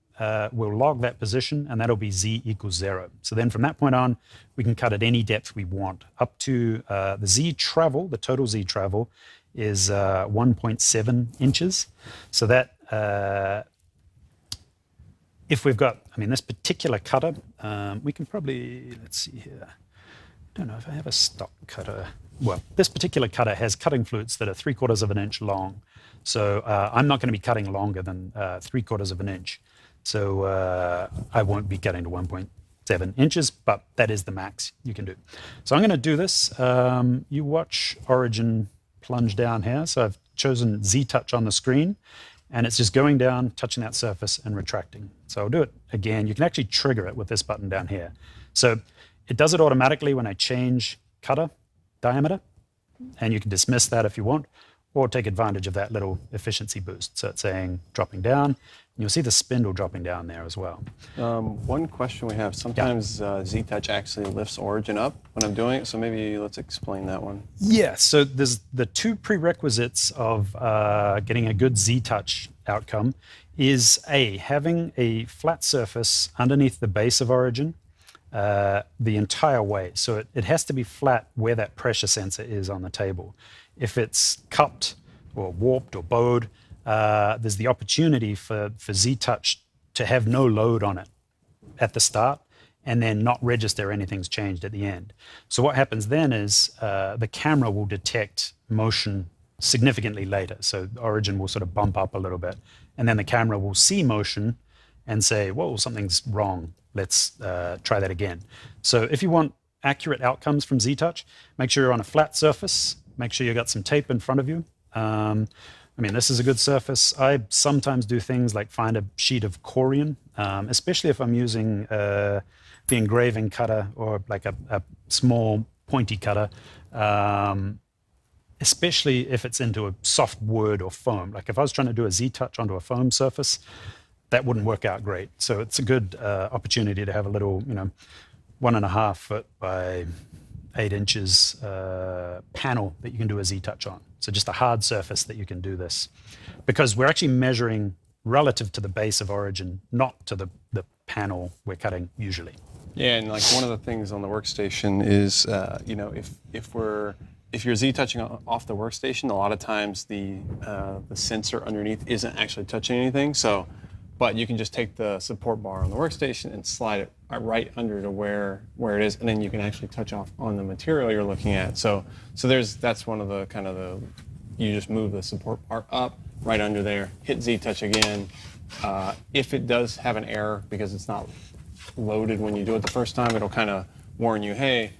we'll log that position, and that'll be Z equals 0. So then from that point on, we can cut at any depth we want. Up to the Z travel, the total Z travel, is 1.7 inches. So that, if we've got, I mean, this particular cutter, we can probably, let's see here. I don't know if I have a stock cutter. Well, this particular cutter has cutting flutes that are 3/4 inch long. So I'm not going to be cutting longer than 3/4 inch. So I won't be getting to 1.7 inches, but that is the max you can do. So I'm going to do this. You watch Origin plunge down here. So I've chosen Z-touch on the screen, and it's just going down, touching that surface, and retracting. So I'll do it again. You can actually trigger it with this button down here. So it does it automatically when I change cutter diameter, and you can dismiss that if you want, or take advantage of that little efficiency boost. So it's saying dropping down, and you'll see the spindle dropping down there as well. One question we have, sometimes Z-touch actually lifts Origin up when I'm doing it, so maybe let's explain that one. Yeah, so there's the two prerequisites of getting a good Z-touch outcome is having a flat surface underneath the base of Origin the entire way. So it has to be flat where that pressure sensor is on the table. If it's cupped or warped or bowed, there's the opportunity for Z-touch to have no load on it at the start and then not register anything's changed at the end. So what happens then is the camera will detect motion significantly later. So Origin will sort of bump up a little bit, and then the camera will see motion and say, whoa, something's wrong. Let's try that again. So if you want accurate outcomes from Z-touch, make sure you're on a flat surface. Make sure you got some tape in front of you. I mean, this is a good surface. I sometimes do things like find a sheet of corian, especially if I'm using the engraving cutter or like a small pointy cutter, especially if it's into a soft wood or foam. Like if I was trying to do a Z-touch onto a foam surface, that wouldn't work out great. So it's a good opportunity to have a little, 1.5 foot by 8 inches panel that you can do a Z-touch on. So just a hard surface that you can do this. Because we're actually measuring relative to the base of Origin, not to the panel we're cutting usually. Yeah, and like one of the things on the workstation is, if you're Z-touching off the workstation, a lot of times the sensor underneath isn't actually touching anything. But you can just take the support bar on the workstation and slide it right under to where it is, and then you can actually touch off on the material you're looking at. So that's one of the you just move the support bar up right under there, hit Z-touch again. If it does have an error because it's not loaded when you do it the first time, it'll kind of warn you, hey,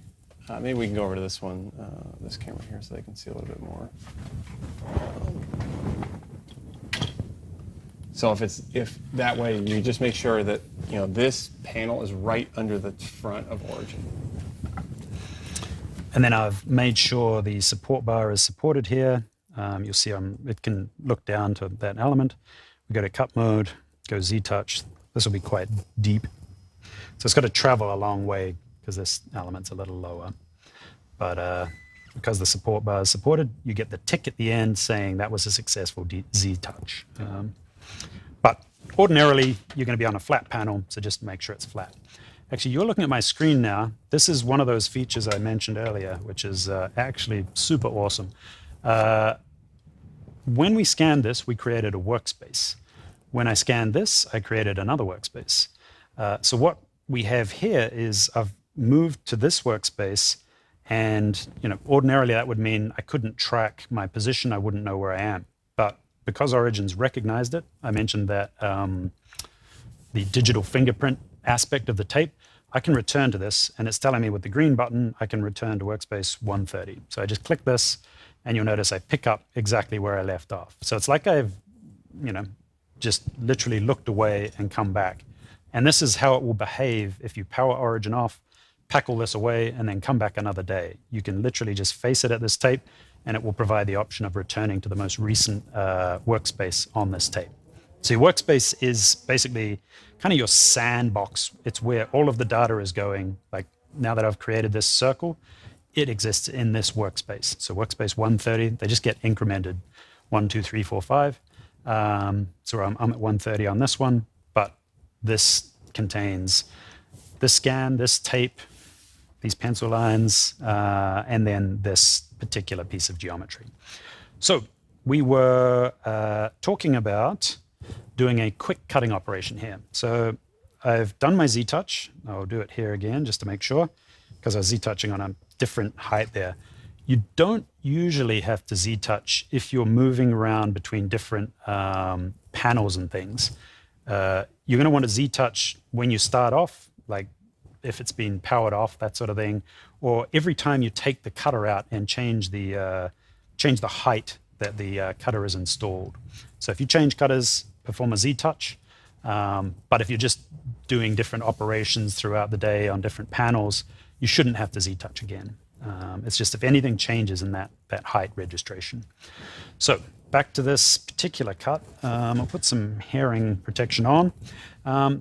maybe we can go over to this one, this camera here, so they can see a little bit more. So if that way, you just make sure that this panel is right under the front of Origin. And then I've made sure the support bar is supported here. You'll see it can look down to that element. We go to cut mode, go Z-touch. This will be quite deep. So it's got to travel a long way because this element's a little lower. But because the support bar is supported, you get the tick at the end saying that was a successful Z-touch. But ordinarily, you're going to be on a flat panel, so just make sure it's flat. Actually, you're looking at my screen now. This is one of those features I mentioned earlier, which is actually super awesome. When we scanned this, we created a workspace. When I scanned this, I created another workspace. So what we have here is I've moved to this workspace, and ordinarily that would mean I couldn't track my position. I wouldn't know where I am. because Origin's recognized it, I mentioned that the digital fingerprint aspect of the tape, I can return to this, and it's telling me with the green button, I can return to workspace 130. So I just click this, and you'll notice I pick up exactly where I left off. So it's like I've, just literally looked away and come back. And this is how it will behave if you power Origin off, pack all this away, and then come back another day. You can literally just face it at this tape, and it will provide the option of returning to the most recent workspace on this tape. So your workspace is basically kind of your sandbox. It's where all of the data is going. Like now that I've created this circle, it exists in this workspace. So workspace 130, they just get incremented 1, 2, 3, 4, 5. So I'm at 130 on this one, but this contains this scan, this tape, these pencil lines, and then this particular piece of geometry. So we were talking about doing a quick cutting operation here. So I've done my Z-touch. I'll do it here again just to make sure, because I was Z-touching on a different height there. You don't usually have to Z-touch if you're moving around between different panels and things. You're going to want to Z-touch when you start off, like if it's been powered off, that sort of thing, or every time you take the cutter out and change the height that the cutter is installed. So if you change cutters, perform a Z-touch. But if you're just doing different operations throughout the day on different panels, you shouldn't have to Z-touch again. It's just if anything changes in that height registration. So back to this particular cut. I'll put some herring protection on.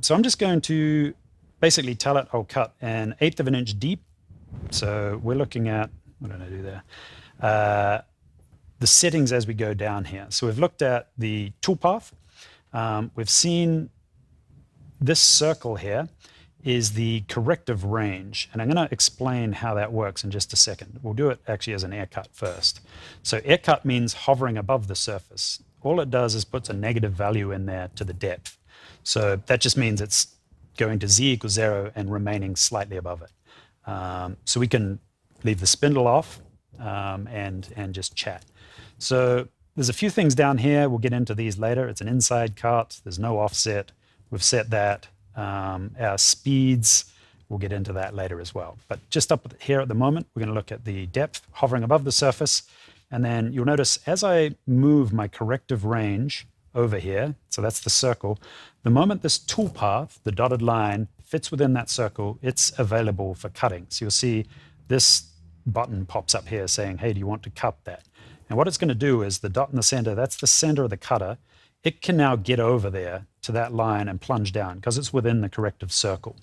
So I'm just going to basically tell it I'll cut 1/8 of an inch deep. So we're looking at, what did I do there? The settings as we go down here. So we've looked at the toolpath. We've seen this circle here is the corrective range. And I'm going to explain how that works in just a second. We'll do it actually as an air cut first. So air cut means hovering above the surface. All it does is puts a negative value in there to the depth. So that just means it's going to z equals 0 and remaining slightly above it. So we can leave the spindle off and just chat. So there's a few things down here. We'll get into these later. It's an inside cut. There's no offset. We've set that. Our speeds, we'll get into that later as well. But just up here at the moment, we're going to look at the depth hovering above the surface. And then you'll notice as I move my corrective range over here, so that's the circle, the moment this toolpath, the dotted line, fits within that circle, it's available for cutting. So you'll see this button pops up here saying, hey, do you want to cut that? And what it's going to do is the dot in the center, that's the center of the cutter. It can now get over there to that line and plunge down because it's within the corrective circle.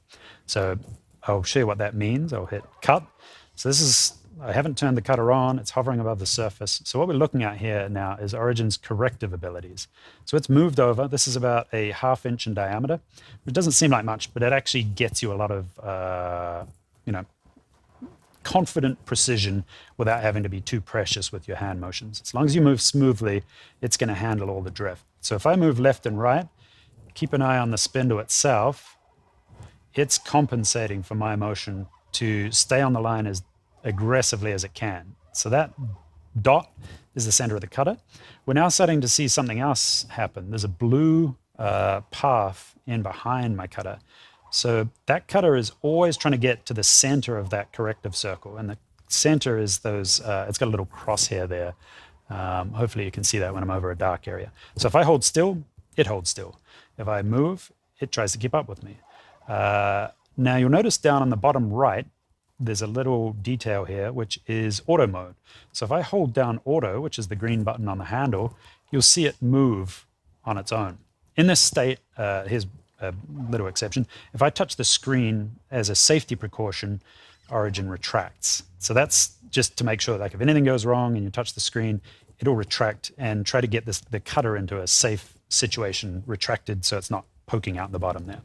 So I'll show you what that means. I'll hit cut. So this is, I haven't turned the cutter on. It's hovering above the surface. So what we're looking at here now is Origin's corrective abilities. So it's moved over. This is about 1/2 inch in diameter. It doesn't seem like much, but it actually gets you a lot of, confident precision without having to be too precious with your hand motions. As long as you move smoothly, it's going to handle all the drift. So if I move left and right, keep an eye on the spindle itself, it's compensating for my motion to stay on the line as aggressively as it can. So that dot is the center of the cutter. We're now starting to see something else happen. There's a blue path in behind my cutter. So that cutter is always trying to get to the center of that corrective circle. And the center is those, it's got a little crosshair there. Hopefully you can see that when I'm over a dark area. So if I hold still, it holds still. If I move, it tries to keep up with me. Now you'll notice down on the bottom right, there's a little detail here, which is auto mode. So if I hold down auto, which is the green button on the handle, you'll see it move on its own. In this state, here's a little exception. If I touch the screen as a safety precaution, Origin retracts. So that's just to make sure, like if anything goes wrong and you touch the screen, it'll retract and try to get the cutter into a safe situation, retracted so it's not poking out the bottom there.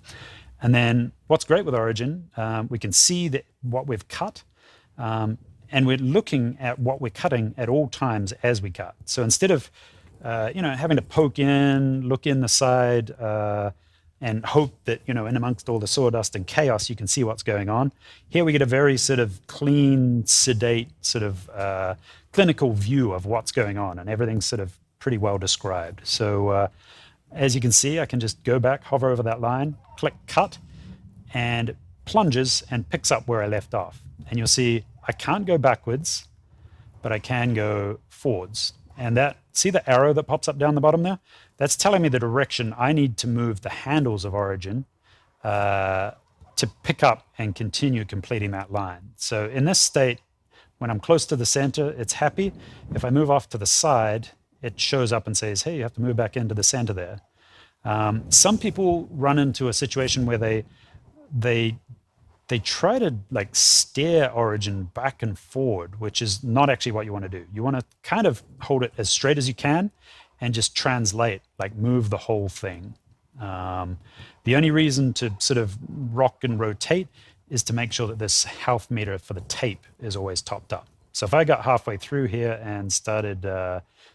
And then what's great with Origin, we can see that what we've cut, and we're looking at what we're cutting at all times as we cut. So instead of having to poke in, look in the side, and hope that, in amongst all the sawdust and chaos, you can see what's going on. Here we get a very sort of clean, sedate, sort of clinical view of what's going on, and everything's sort of pretty well described. So as you can see, I can just go back, hover over that line, click cut, and it plunges and picks up where I left off. And you'll see I can't go backwards, but I can go forwards. And that, see the arrow that pops up down the bottom there? That's telling me the direction I need to move the handles of Origin to pick up and continue completing that line. So in this state, when I'm close to the center, it's happy. If I move off to the side, it shows up and says, hey, you have to move back into the center there. Some people run into a situation where they try to like steer Origin back and forward, which is not actually what you want to do. You want to kind of hold it as straight as you can and just translate, like move the whole thing. The only reason to sort of rock and rotate is to make sure that this health meter for the tape is always topped up. So if I got halfway through here and started,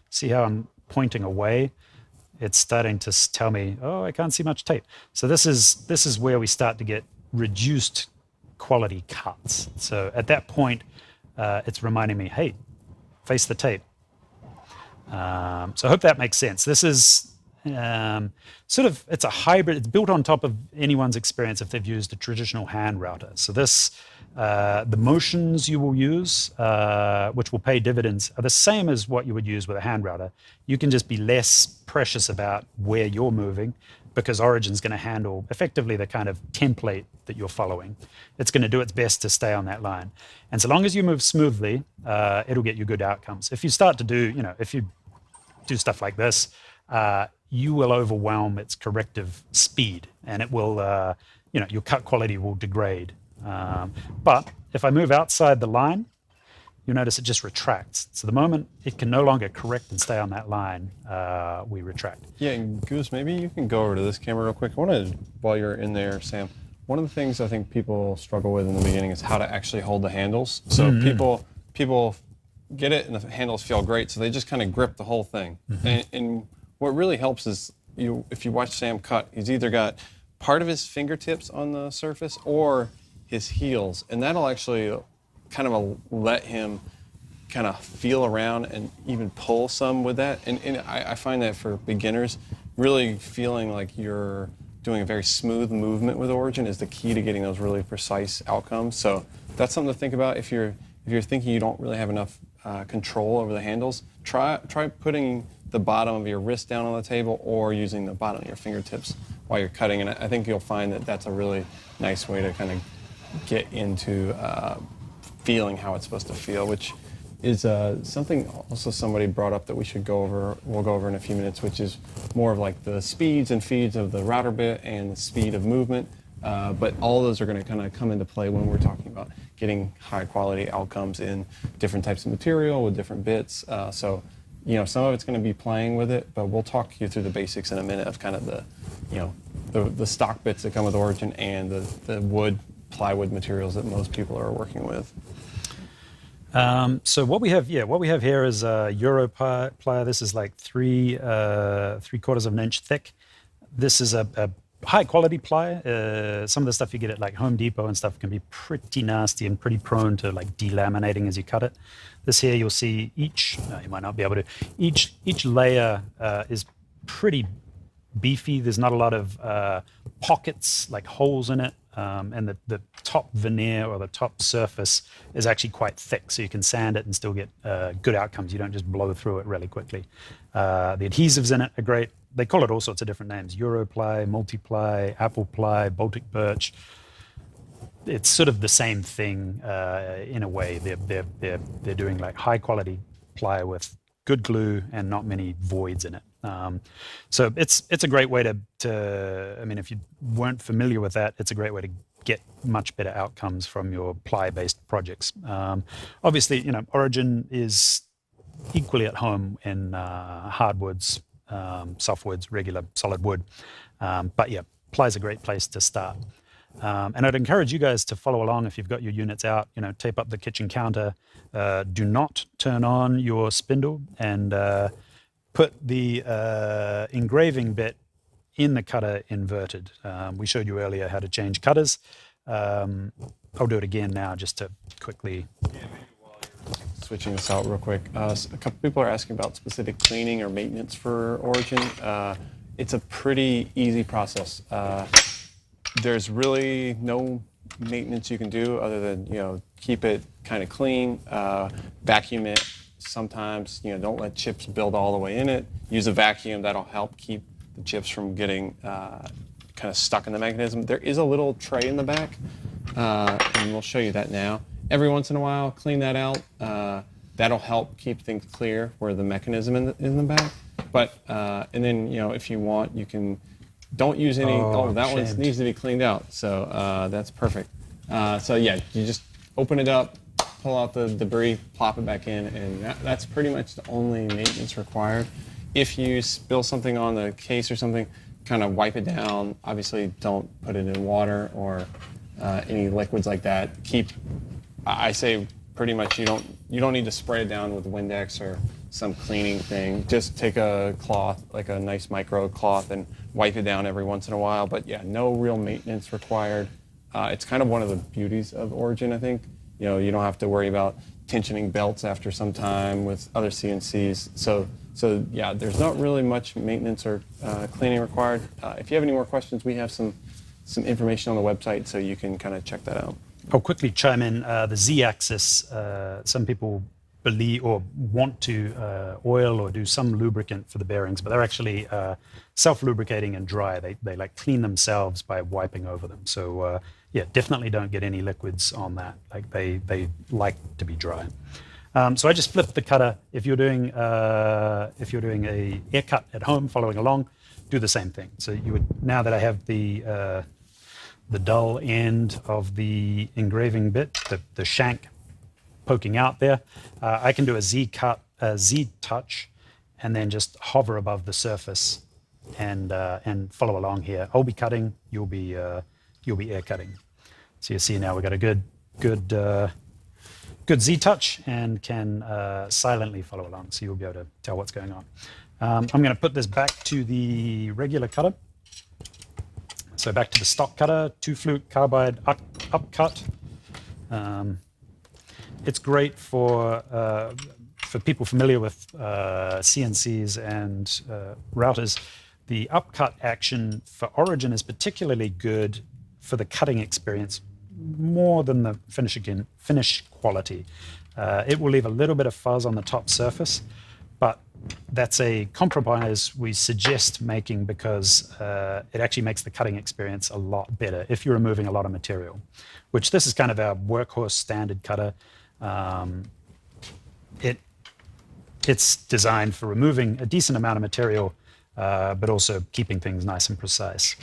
see how I'm pointing away? It's starting to tell me, oh, I can't see much tape. So this is where we start to get reduced quality cuts. So at that point, it's reminding me, hey, face the tape. So I hope that makes sense. This is sort of, it's a hybrid. It's built on top of anyone's experience if they've used a traditional hand router. So this, the motions you will use, which will pay dividends, are the same as what you would use with a hand router. You can just be less precious about where you're moving because Origin's going to handle effectively the kind of template that you're following. It's going to do its best to stay on that line. And so long as you move smoothly, it'll get you good outcomes. If you start to do, if you do stuff like this, you will overwhelm its corrective speed and it will, your cut quality will degrade. But if I move outside the line, you'll notice it just retracts. So the moment it can no longer correct and stay on that line, we retract. Yeah, and Goose, maybe you can go over to this camera real quick. I want to, while you're in there, Sam, one of the things I think people struggle with in the beginning is how to actually hold the handles. So people get it and the handles feel great, so they just kind of grip the whole thing. And what really helps is, if you watch Sam cut, he's either got part of his fingertips on the surface or his heels, and that'll actually kind of let him kind of feel around and even pull some with that. And I find that for beginners, really feeling like you're doing a very smooth movement with Origin is the key to getting those really precise outcomes. So that's something to think about if you're thinking you don't really have enough control over the handles. Try putting the bottom of your wrist down on the table or using the bottom of your fingertips while you're cutting. And I think you'll find that that's a really nice way to kind of get into feeling how it's supposed to feel, which is something also somebody brought up that we'll go over in a few minutes, which is more of like the speeds and feeds of the router bit and the speed of movement. But all those are going to kind of come into play when we're talking about getting high quality outcomes in different types of material with different bits. So some of it's going to be playing with it, but we'll talk you through the basics in a minute of kind of the stock bits that come with Origin and the plywood materials that most people are working with. So what we have here is a Euro ply. This is like 3/4 of an inch thick. This is a high quality ply. Some of the stuff you get at like Home Depot and stuff can be pretty nasty and pretty prone to like delaminating as you cut it. This here, you'll see you might not be able to, each layer is pretty beefy. There's not a lot of pockets, like holes in it. And the top veneer or the top surface is actually quite thick, so you can sand it and still get good outcomes. You don't just blow through it really quickly. The adhesives in it are great. They call it all sorts of different names: Europly, Multiply, Apple Ply, Baltic Birch. It's sort of the same thing in a way. They're doing like high quality ply with good glue and not many voids in it. So it's a great way to I mean, if you weren't familiar with that, it's a great way to get much better outcomes from your ply-based projects. Obviously, Origin is equally at home in hardwoods, softwoods, regular solid wood. But yeah, ply is a great place to start. And I'd encourage you guys to follow along if you've got your units out, tape up the kitchen counter. Do not turn on your spindle and put the engraving bit in the cutter inverted. We showed you earlier how to change cutters. I'll do it again now just to quickly. Yeah, maybe while you're switching this out real quick. A couple people are asking about specific cleaning or maintenance for Origin. It's a pretty easy process. There's really no maintenance you can do other than keep it kind of clean, vacuum it. Sometimes don't let chips build all the way in it. Use a vacuum, that'll help keep the chips from getting kind of stuck in the mechanism. There is a little tray in the back, and we'll show you that now. Every once in a while, clean that out. That'll help keep things clear where the mechanism in the back. But and then if you want, you can. Don't use any. Oh, that one needs to be cleaned out. So that's perfect. So yeah, you just open it up, pull out the debris, plop it back in, and that's pretty much the only maintenance required. If you spill something on the case or something, kind of wipe it down. Obviously, don't put it in water or any liquids like that. I say pretty much you don't need to spray it down with Windex or some cleaning thing. Just take a cloth, like a nice micro cloth, and wipe it down every once in a while. But yeah, no real maintenance required. It's kind of one of the beauties of Origin, I think. You don't have to worry about tensioning belts after some time with other CNCs. So yeah, there's not really much maintenance or cleaning required. If you have any more questions, we have some information on the website, so you can kind of check that out. I'll quickly chime in. The Z-axis, some people believe or want to oil or do some lubricant for the bearings, but they're actually self-lubricating and dry. They like clean themselves by wiping over them. So yeah, definitely don't get any liquids on that. Like they like to be dry. So I just flipped the cutter. If you're doing a air cut at home, following along, do the same thing. So you would, now that I have the dull end of the engraving bit, the shank poking out there, I can do a Z cut, a Z touch, and then just hover above the surface and follow along here. I'll be cutting, you'll be air cutting. So you see now we've got a good Z touch and can silently follow along, so you'll be able to tell what's going on. I'm going to put this back to the regular cutter. So back to the stock cutter, 2-flute carbide upcut. It's great for people familiar with CNCs and routers. The upcut action for Origin is particularly good for the cutting experience, more than the finish quality. It will leave a little bit of fuzz on the top surface, but that's a compromise we suggest making because it actually makes the cutting experience a lot better if you're removing a lot of material, which this is kind of our workhorse standard cutter. It's designed for removing a decent amount of material, but also keeping things nice and precise.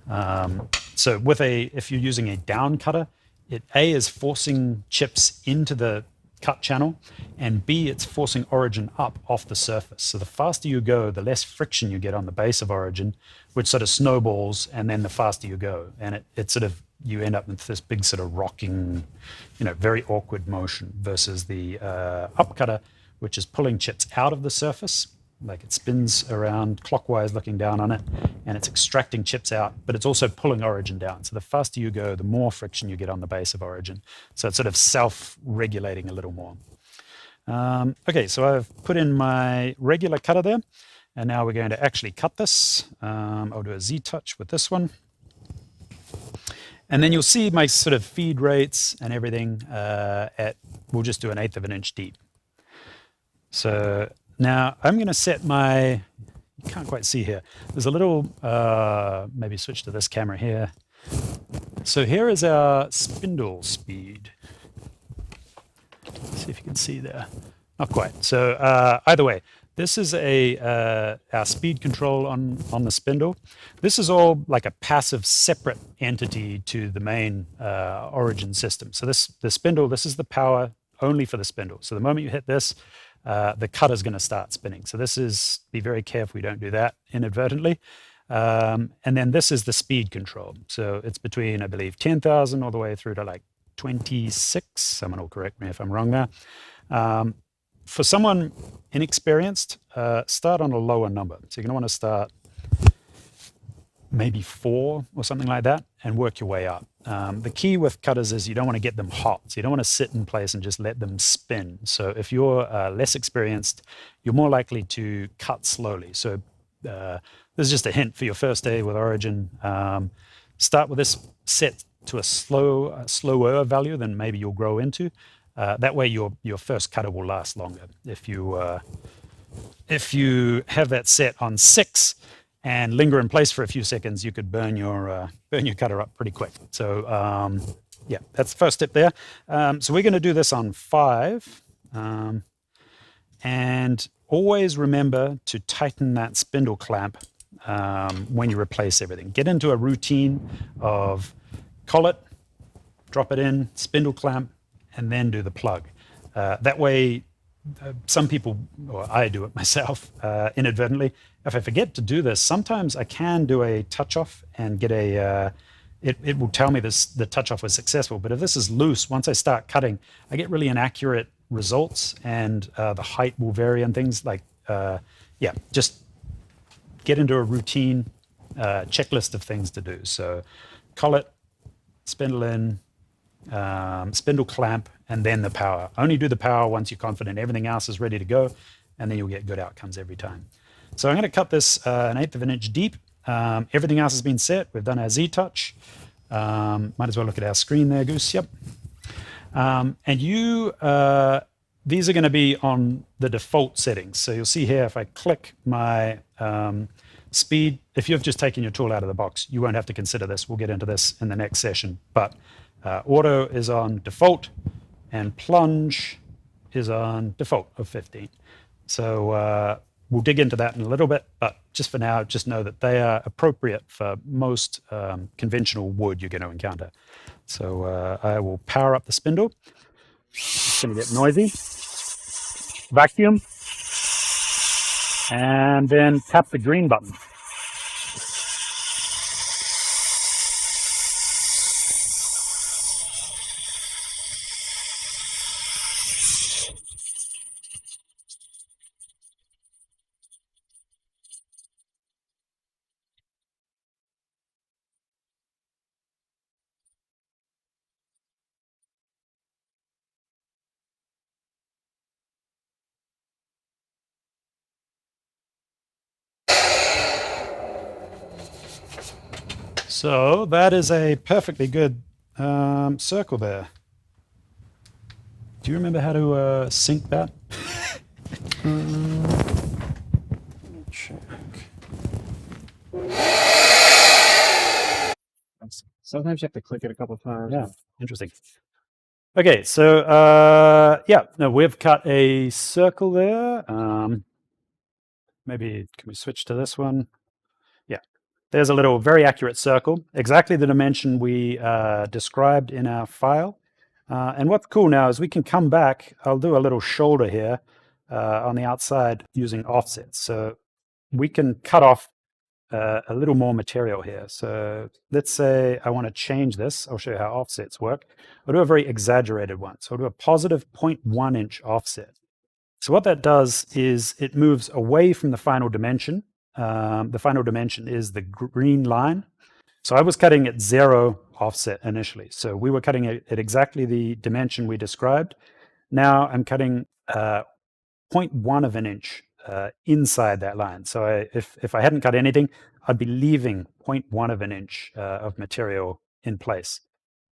So if you're using a down cutter, it A is forcing chips into the cut channel, and B, it's forcing Origin up off the surface. So the faster you go, the less friction you get on the base of Origin, which sort of snowballs, and then the faster you go. And it sort of, you end up with this big sort of rocking, very awkward motion versus the up cutter, which is pulling chips out of the surface. Like it spins around clockwise looking down on it, and it's extracting chips out, but it's also pulling Origin down. So the faster you go, the more friction you get on the base of Origin. So it's sort of self-regulating a little more. Okay, so I've put in my regular cutter there, and now we're going to actually cut this. I'll do a Z-touch with this one. And then you'll see my sort of feed rates and everything we'll just do 1/8 of an inch deep. So now I'm going to set you can't quite see here. There's a little, maybe switch to this camera here. So here is our spindle speed. Let's see if you can see there. Not quite. So either way, this is our speed control on the spindle. This is all like a passive separate entity to the main Origin system. So the spindle, this is the power only for the spindle. So the moment you hit this, the cutter's going to start spinning. So be very careful you don't do that inadvertently. And then this is the speed control. So it's between, I believe, 10,000 all the way through to like 26. Someone will correct me if I'm wrong there. For someone inexperienced, start on a lower number. So you're going to want to start maybe 4 or something like that, and work your way up. The key with cutters is you don't want to get them hot. So you don't want to sit in place and just let them spin. So if you're less experienced, you're more likely to cut slowly. So this is just a hint for your first day with Origin. Start with this set to a slower value than maybe you'll grow into. That way your first cutter will last longer. If you have that set on 6 and linger in place for a few seconds, you could burn your cutter up pretty quick. So yeah, that's the first step there. So we're going to do this on 5, and always remember to tighten that spindle clamp when you replace everything. Get into a routine of collet, drop it in, spindle clamp, and then do the plug. That way, some people, or I do it myself inadvertently. If I forget to do this, sometimes I can do a touch off and get a, it will tell me the touch off was successful. But if this is loose, once I start cutting, I get really inaccurate results, and the height will vary and things like, yeah, just get into a routine checklist of things to do. So collet, spindle in, spindle clamp, and then the power. Only do the power once you're confident everything else is ready to go, and then you'll get good outcomes every time. So I'm going to cut this 1/8 of an inch deep. Everything else has been set. We've done our Z-touch. Might as well look at our screen there, Goose. Yep. And these are going to be on the default settings. So you'll see here, if I click my speed, if you've just taken your tool out of the box, you won't have to consider this. We'll get into this in the next session. But auto is on default, and plunge is on default of 15. So we'll dig into that in a little bit, but just for now, just know that they are appropriate for most conventional wood you're going to encounter. So I will power up the spindle. It's going to get noisy. Vacuum. And then tap the green button. So that is a perfectly good circle there. Do you remember how to sync that? Check. Sometimes you have to click it a couple of times. Yeah, interesting. Okay, so yeah, no, we've cut a circle there. Maybe can we switch to this one? Yeah, there's a little very accurate circle, exactly the dimension we described in our file. And what's cool now is we can come back. I'll do a little shoulder here on the outside using offsets. So we can cut off a little more material here. So let's say I want to change this. I'll show you how offsets work. I'll do a very exaggerated one. So I'll do a positive 0.1 inch offset. So what that does is it moves away from the final dimension. The final dimension is the green line. So I was cutting at 0 offset initially. So we were cutting it at exactly the dimension we described. Now I'm cutting 0.1 of an inch inside that line. So if I hadn't cut anything, I'd be leaving 0.1 of an inch of material in place.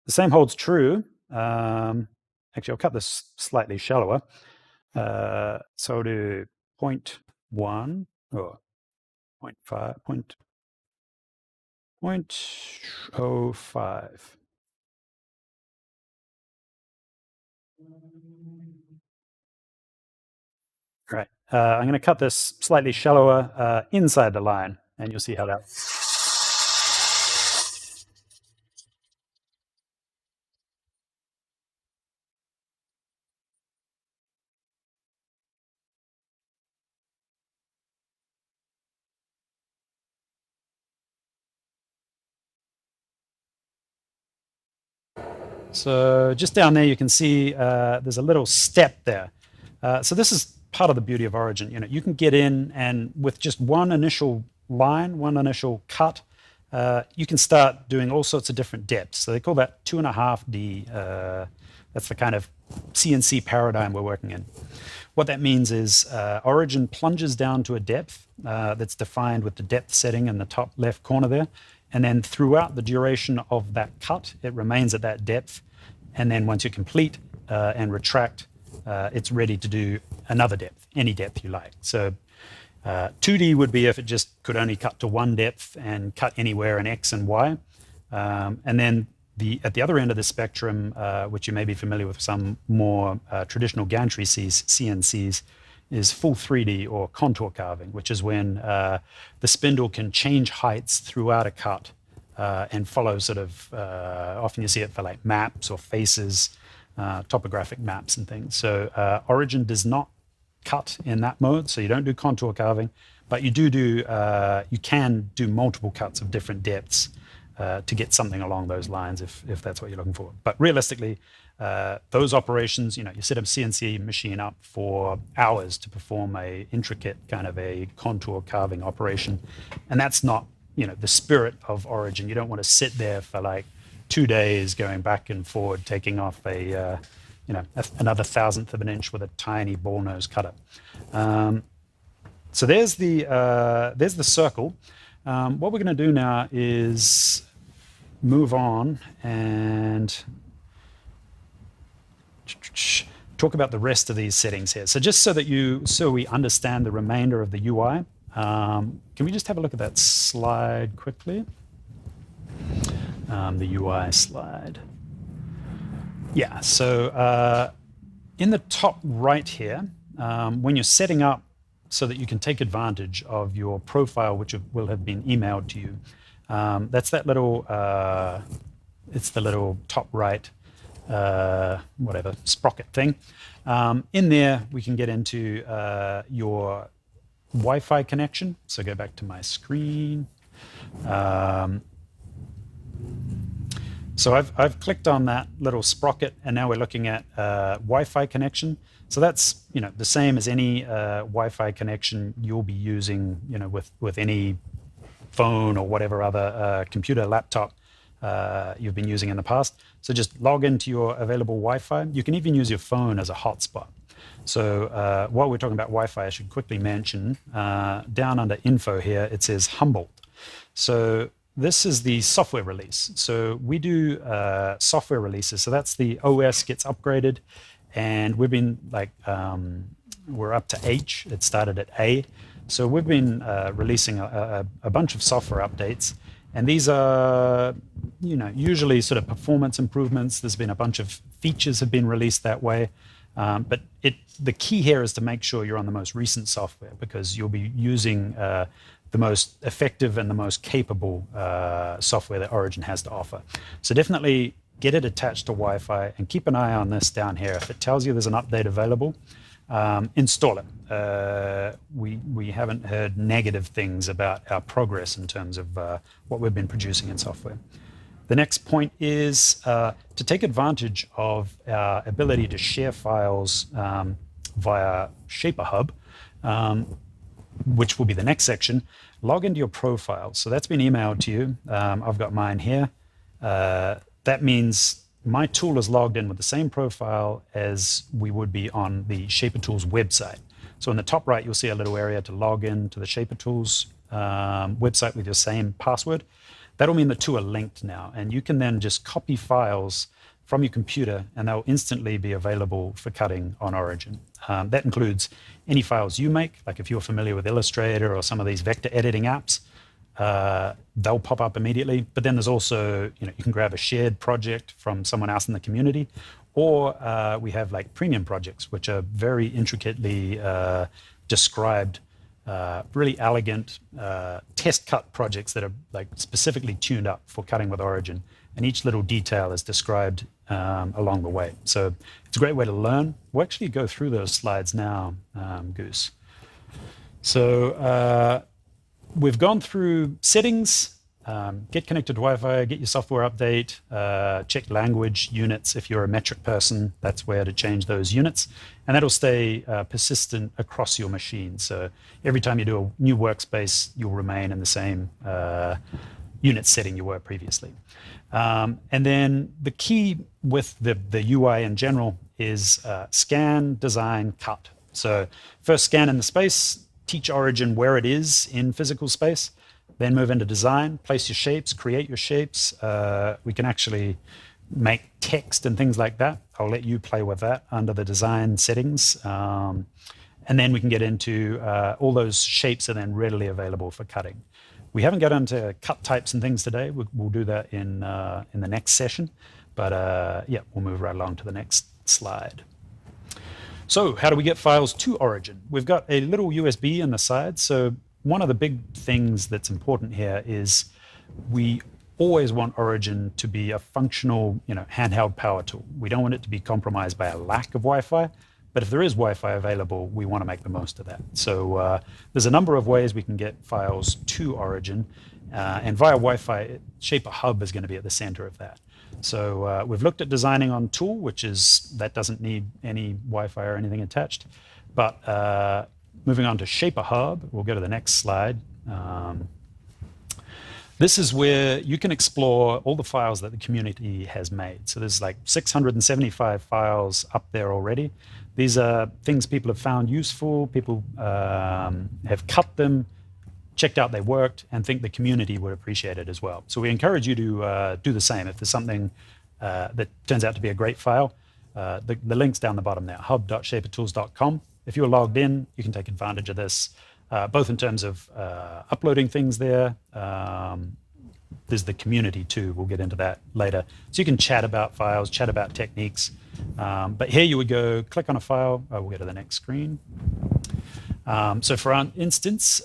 The same holds true. Actually, I'll cut this slightly shallower. So I'll do 0.1 or 0.5, 0.05. Right. I'm going to cut this slightly shallower inside the line, and you'll see how that. So just down there, you can see there's a little step there. So this is part of the beauty of Origin. You know, you can get in and with just one initial line, one initial cut, you can start doing all sorts of different depths. So they call that 2.5D. That's the kind of CNC paradigm we're working in. What that means is Origin plunges down to a depth that's defined with the depth setting in the top left corner there. And then throughout the duration of that cut, it remains at that depth. And then once you complete and retract, it's ready to do another depth, any depth you like. So 2D would be if it just could only cut to one depth and cut anywhere in X and Y. And then at the other end of the spectrum, which you may be familiar with some more traditional gantry CNCs, is full 3D or contour carving, which is when the spindle can change heights throughout a cut and follow sort of, often you see it for like maps or faces, topographic maps and things. So Origin does not cut in that mode, so you don't do contour carving, but you you can do multiple cuts of different depths to get something along those lines if that's what you're looking for. But realistically, those operations, you set a CNC machine up for hours to perform a intricate kind of a contour carving operation, and that's not the spirit of Origin. You don't want to sit there for like 2 days going back and forward, taking off another thousandth of an inch with a tiny ball nose cutter. So there's the circle. What we're going to do now is move on and talk about the rest of these settings here. So just so we understand the remainder of the UI, can we just have a look at that slide quickly? The UI slide. Yeah, so in the top right here, when you're setting up so that you can take advantage of your profile, which will have been emailed to you, that's that little, it's the little top right, sprocket thing. In there, we can get into your Wi-Fi connection. So go back to my screen. So I've clicked on that little sprocket, and now we're looking at Wi-Fi connection. So that's the same as any Wi-Fi connection you'll be using with any phone or whatever other computer, laptop you've been using in the past. So just log into your available Wi-Fi. You can even use your phone as a hotspot. So while we're talking about Wi-Fi, I should quickly mention down under info here, it says Humboldt. So this is the software release. So we do software releases. So that's the OS gets upgraded, and we've been we're up to H. It started at A. So we've been releasing a bunch of software updates, and these are usually sort of performance improvements. There's been a bunch of features have been released that way. But the key here is to make sure you're on the most recent software, because you'll be using the most effective and the most capable software that Origin has to offer. So definitely get it attached to Wi-Fi and keep an eye on this down here. If it tells you there's an update available, install it. We haven't heard negative things about our progress in terms of what we've been producing in software. The next point is to take advantage of our ability to share files via ShaperHub, which will be the next section. Log into your profile. So that's been emailed to you. I've got mine here. That means my tool is logged in with the same profile as we would be on the Shaper Tools website. So in the top right, you'll see a little area to log in to the Shaper Tools website with your same password. That'll mean the two are linked now, and you can then just copy files from your computer, and they'll instantly be available for cutting on Origin. That includes any files you make, like if you're familiar with Illustrator or some of these vector editing apps, they'll pop up immediately. But then there's also, you can grab a shared project from someone else in the community, or we have like premium projects, which are very intricately described, really elegant test cut projects that are like specifically tuned up for cutting with Origin, and each little detail is described along the way. So it's a great way to learn. We'll actually go through those slides now, Goose. So we've gone through settings, get connected to Wi-Fi, get your software update, check language units. If you're a metric person, that's where to change those units. And that'll stay persistent across your machine. So every time you do a new workspace, you'll remain in the same unit setting you were previously. And then the key with the UI in general is scan, design, cut. So first scan in the space, teach Origin where it is in physical space, then move into design, place your shapes, create your shapes. We can actually make text and things like that. I'll let you play with that under the design settings. And then we can get into all those shapes are then readily available for cutting. We haven't got into cut types and things today. We'll do that in the next session. But yeah, we'll move right along to the next slide. So how do we get files to Origin? We've got a little USB in the side. So one of the big things that's important here is we always want Origin to be a functional, handheld power tool. We don't want it to be compromised by a lack of Wi-Fi. But if there is Wi-Fi available, we want to make the most of that. So there's a number of ways we can get files to Origin. And via Wi-Fi, Shaper Hub is going to be at the center of that. So we've looked at designing on tool, that doesn't need any Wi-Fi or anything attached. But moving on to Shaper Hub, we'll go to the next slide. This is where you can explore all the files that the community has made. So there's like 675 files up there already. These are things people have found useful, people have cut them, checked out they worked, and think the community would appreciate it as well. So we encourage you to do the same. If there's something that turns out to be a great file, the link's down the bottom there, hub.shapertools.com. If you're logged in, you can take advantage of this, both in terms of uploading things there. There's the community too. We'll get into that later. So you can chat about files, chat about techniques. But here you would go click on a file. We'll go to the next screen. So for our instance,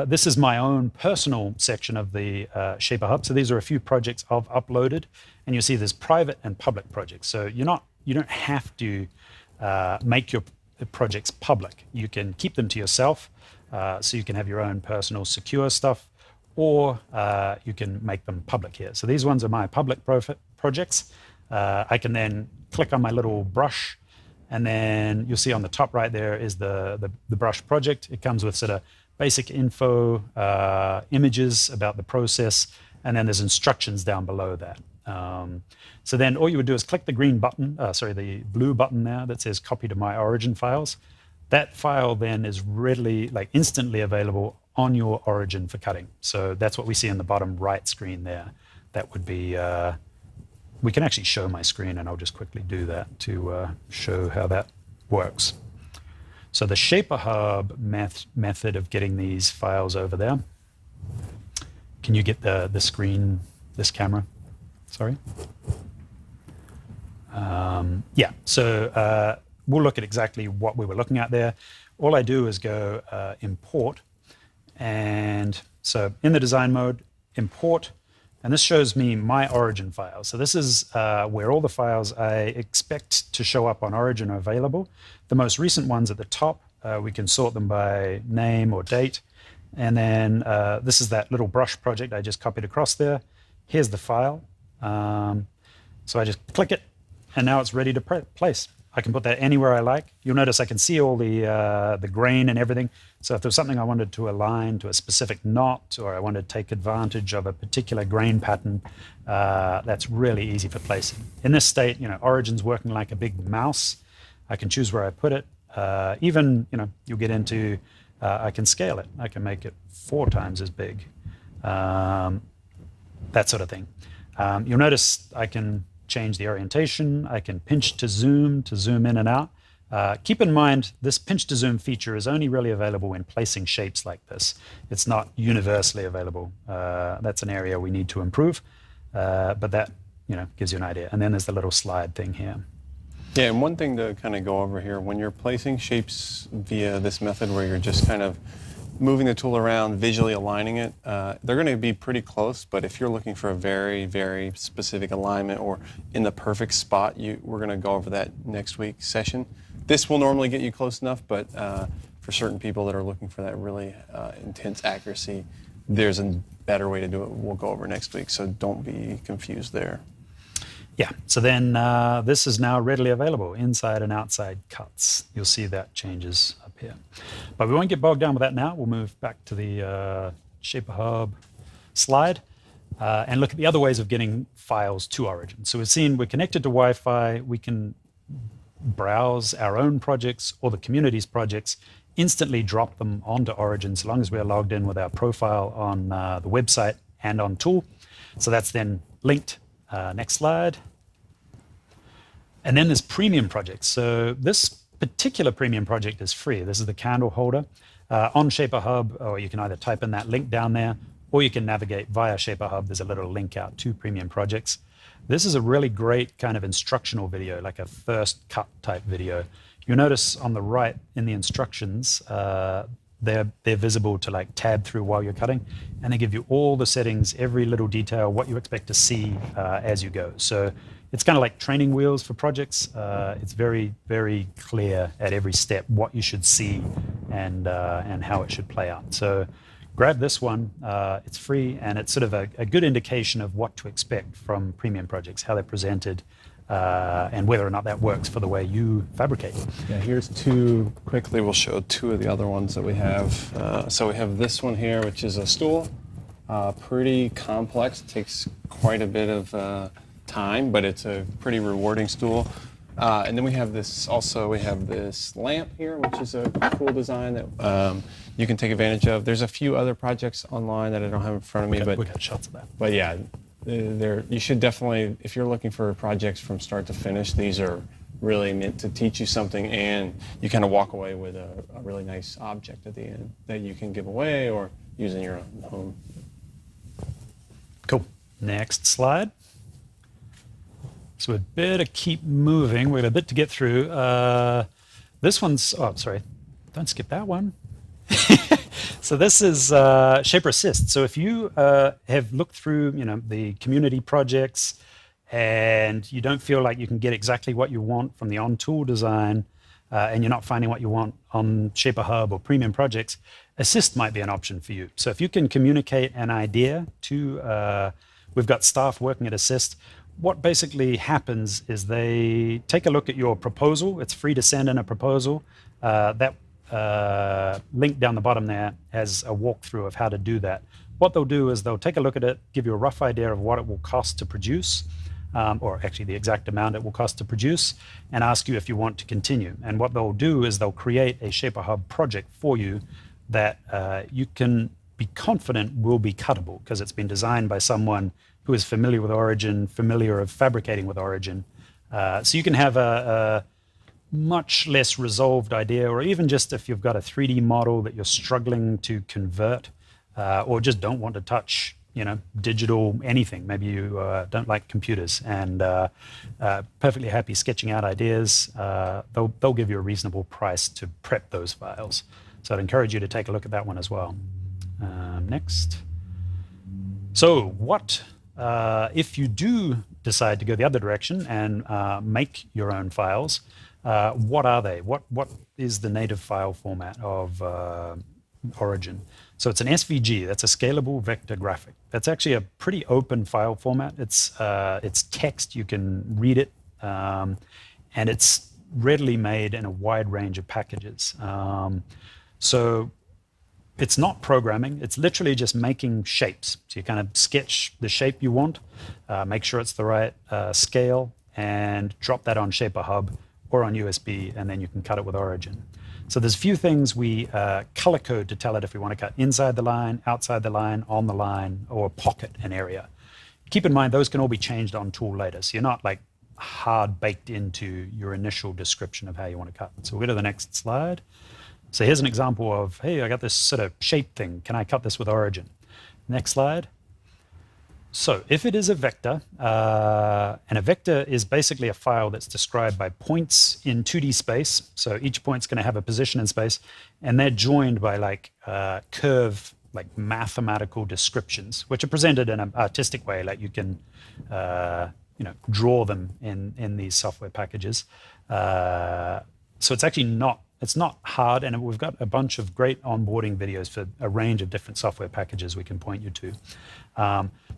this is my own personal section of the Shaper Hub. So these are a few projects I've uploaded, and you'll see there's private and public projects. So you don't have to make your projects public. You can keep them to yourself, so you can have your own personal secure stuff, or you can make them public here. So these ones are my public projects. I can then click on my little brush, and then you'll see on the top right there is the brush project. It comes with sort of basic info, images about the process, and then there's instructions down below that. So then all you would do is click the green button, the blue button there that says copy to my Origin files. That file then is readily, instantly available on your Origin for cutting. So that's what we see in the bottom right screen there. That would be, we can actually show my screen, and I'll just quickly do that to show how that works. So the Shaper Hub method of getting these files over there. Can you get the screen, this camera? Sorry. Yeah, so we'll look at exactly what we were looking at there. All I do is go import. And so in the design mode, import, and this shows me my Origin files. So this is where all the files I expect to show up on Origin are available. The most recent ones at the top, we can sort them by name or date. And then this is that little brush project I just copied across there. Here's the file. So I just click it, and now it's ready to place. I can put that anywhere I like. You'll notice I can see all the grain and everything. So if there's something I wanted to align to a specific knot, or I wanted to take advantage of a particular grain pattern, that's really easy for placing. In this state, Origin's working like a big mouse. I can choose where I put it. Even, you'll get into, I can scale it. I can make it 4 times as big. That sort of thing. You'll notice I can change the orientation. I can pinch to zoom in and out. Keep in mind, this pinch to zoom feature is only really available when placing shapes like this. It's not universally available. That's an area we need to improve, but that gives you an idea. And then there's the little slide thing here. Yeah, and one thing to kind of go over here, when you're placing shapes via this method where you're just kind of moving the tool around, visually aligning it, they're going to be pretty close, but if you're looking for a very, very specific alignment or in the perfect spot, we're going to go over that next week's session. This will normally get you close enough, but for certain people that are looking for that really intense accuracy, there's a better way to do it we'll go over next week, so don't be confused there. Yeah, so then this is now readily available, inside and outside cuts. You'll see that changes up here. But we won't get bogged down with that now. We'll move back to the Shaper Hub slide. and look at the other ways of getting files to Origin. So we've seen we're connected to Wi-Fi. We can browse our own projects or the community's projects, instantly drop them onto Origin so long as we're logged in with our profile on the website and on Tool. So that's then linked. Next slide. And then there's premium projects. So this particular premium project is free. This is the candle holder. On Shaper Hub, or you can either type in that link down there, or you can navigate via Shaper Hub. There's a little link out to premium projects. This is a really great kind of instructional video, like a first cut type video. You'll notice on the right in the instructions, they're visible to like tab through while you're cutting, and they give you all the settings, every little detail, what you expect to see as you go. So it's kind of like training wheels for projects. It's very, very clear at every step what you should see and how it should play out. So grab this one. It's free, and it's sort of a good indication of what to expect from premium projects, how they're presented, and whether or not that works for the way you fabricate. Yeah, here's two. Quickly, we'll show two of the other ones that we have. So we have this one here, which is a stool. Pretty complex. It takes quite a bit of time, but it's a pretty rewarding stool. And then we have this also. We have this lamp here, which is a cool design that you can take advantage of. There's a few other projects online that I don't have in front of me, but we got shots of that. But yeah, you should definitely, if you're looking for projects from start to finish, these are really meant to teach you something, and you kind of walk away with a really nice object at the end that you can give away or use in your own home. Cool. Next slide. So we'd better keep moving. We've got a bit to get through. This one's, oh, sorry, don't skip that one. So this is Shaper Assist. So if you have looked through, the community projects and you don't feel like you can get exactly what you want from the on-tool design, and you're not finding what you want on Shaper Hub or premium projects, Assist might be an option for you. So if you can communicate an idea to, we've got staff working at Assist. What basically happens is they take a look at your proposal. It's free to send in a proposal. That link down the bottom there has a walkthrough of how to do that. What they'll do is they'll take a look at it, give you a rough idea of what it will cost to produce, or actually the exact amount it will cost to produce, and ask you if you want to continue. And what they'll do is they'll create a Shaper Hub project for you that you can be confident will be cuttable because it's been designed by someone who is familiar with Origin, familiar of fabricating with Origin. So you can have a much less resolved idea, or even just if you've got a 3D model that you're struggling to convert, or just don't want to touch, digital anything. Maybe you don't like computers and perfectly happy sketching out ideas. They'll give you a reasonable price to prep those files. So I'd encourage you to take a look at that one as well. Next. So what if you do decide to go the other direction and make your own files? What are they? What is the native file format of Origin? So it's an SVG. That's a scalable vector graphic. That's actually a pretty open file format. It's text. You can read it, and it's readily made in a wide range of packages. So it's not programming. It's literally just making shapes. So you kind of sketch the shape you want, make sure it's the right scale, and drop that on Shaper Hub or on USB, and then you can cut it with Origin. So there's a few things we color code to tell it if we want to cut inside the line, outside the line, on the line, or pocket an area. Keep in mind, those can all be changed on tool later. So you're not like hard baked into your initial description of how you want to cut. So we'll go to the next slide. So here's an example of, hey, I got this sort of shape thing. Can I cut this with Origin? Next slide. So if it is a vector, and a vector is basically a file that's described by points in 2D space. So each point's going to have a position in space, and they're joined by like curve, like mathematical descriptions, which are presented in an artistic way, like you can draw them in these software packages. So it's actually not hard, and we've got a bunch of great onboarding videos for a range of different software packages we can point you to.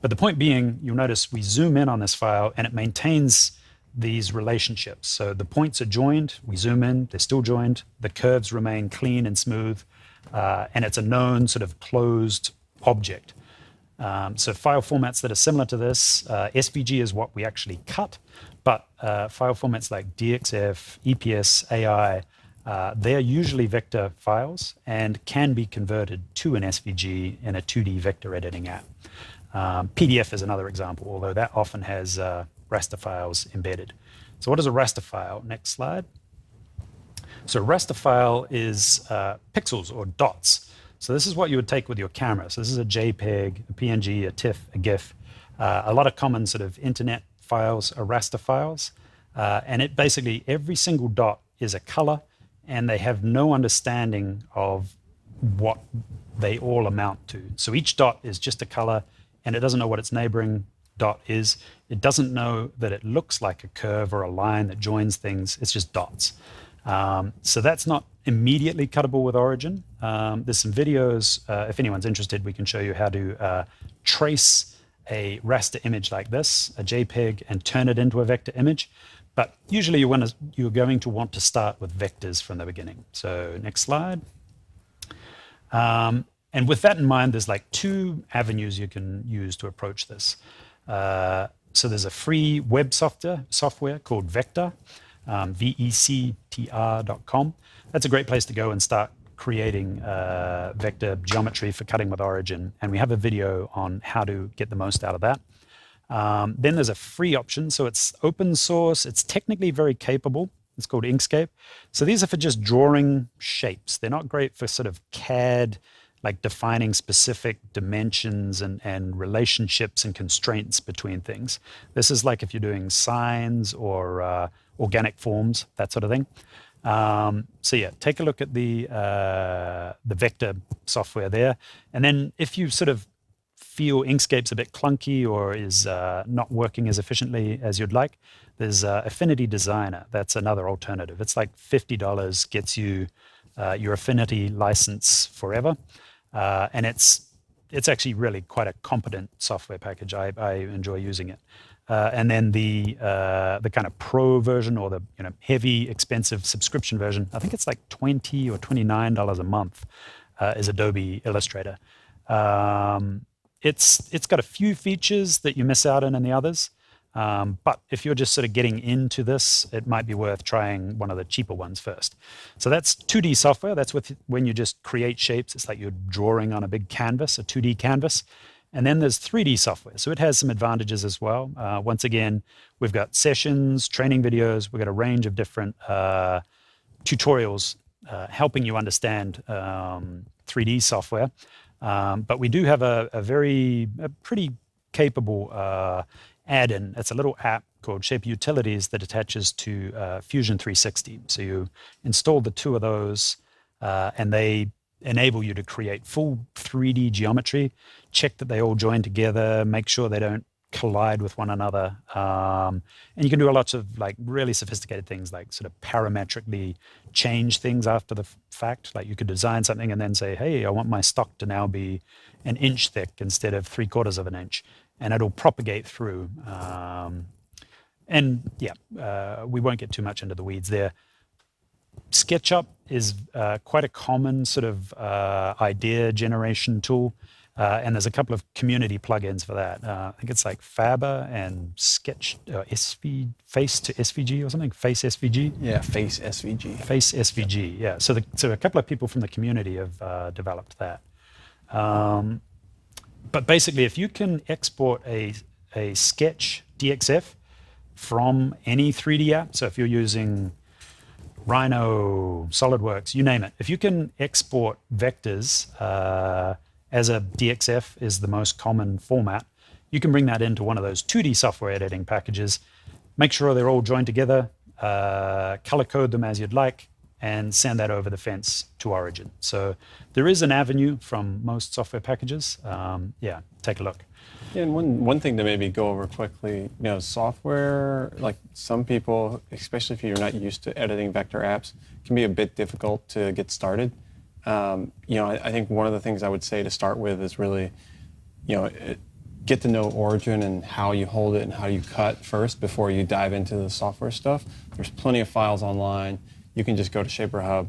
But the point being, you'll notice we zoom in on this file and it maintains these relationships. So the points are joined, we zoom in, they're still joined, the curves remain clean and smooth, and it's a known sort of closed object. So file formats that are similar to this, SVG is what we actually cut, but file formats like DXF, EPS, AI, they are usually vector files and can be converted to an SVG in a 2D vector editing app. PDF is another example, although that often has raster files embedded. So what is a raster file? Next slide. So a raster file is pixels or dots. So this is what you would take with your camera. So this is a JPEG, a PNG, a TIFF, a GIF. A lot of common sort of internet files are raster files. And it basically, every single dot is a color, and they have no understanding of what they all amount to. So each dot is just a color, and it doesn't know what its neighboring dot is. It doesn't know that it looks like a curve or a line that joins things. It's just dots. So that's not immediately cuttable with Origin. There's some videos, if anyone's interested, we can show you how to trace a raster image like this, a JPEG, and turn it into a vector image. But usually you're going to want to start with vectors from the beginning. So next slide. And with that in mind, there's like two avenues you can use to approach this. So there's a free web software called Vector, vectr.com. That's a great place to go and start creating vector geometry for cutting with Origin. And we have a video on how to get the most out of that. Then there's a free option. So it's open source. It's technically very capable. It's called Inkscape. So these are for just drawing shapes. They're not great for sort of CAD, like defining specific dimensions and relationships and constraints between things. This is like if you're doing signs or organic forms, that sort of thing. So yeah, take a look at the vector software there. And then if you sort of feel Inkscape's a bit clunky or is not working as efficiently as you'd like, there's Affinity Designer. That's another alternative. It's like $50, gets you your Affinity license forever. And it's actually really quite a competent software package. I enjoy using it. And then the kind of pro version or the heavy, expensive subscription version, I think it's like $20 or $29 a month, is Adobe Illustrator. It's got a few features that you miss out on in the others. But if you're just sort of getting into this, it might be worth trying one of the cheaper ones first. So that's 2D software. That's when you just create shapes. It's like you're drawing on a big canvas, a 2D canvas. And then there's 3D software. So it has some advantages as well. Once again, we've got sessions, training videos. We've got a range of different tutorials helping you understand 3D software. But we do have a pretty capable add-in. It's a little app called Shape Utilities that attaches to Fusion 360. So you install the two of those, and they enable you to create full 3D geometry, check that they all join together, make sure they don't collide with one another. And you can do lots of like really sophisticated things like sort of parametrically change things after the fact. Like you could design something and then say, hey, I want my stock to now be an inch thick instead of 3/4 of an inch. And it'll propagate through. And yeah, we won't get too much into the weeds there. SketchUp is quite a common sort of idea generation tool. And there's a couple of community plugins for that. I think it's like Faber and Sketch, Face to SVG or something, Face SVG. Yeah, Face SVG. Face SVG, yeah. So a couple of people from the community have developed that. But basically, if you can export a sketch DXF from any 3D app, so if you're using Rhino, SolidWorks, you name it, if you can export vectors as a DXF is the most common format, you can bring that into one of those 2D software editing packages, make sure they're all joined together, color code them as you'd like, and send that over the fence to Origin. So there is an avenue from most software packages. Yeah, take a look. Yeah, and one thing to maybe go over quickly, software, like some people, especially if you're not used to editing vector apps, can be a bit difficult to get started. I think one of the things I would say to start with is really, get to know Origin and how you hold it and how you cut first before you dive into the software stuff. There's plenty of files online. You can just go to Shaper Hub,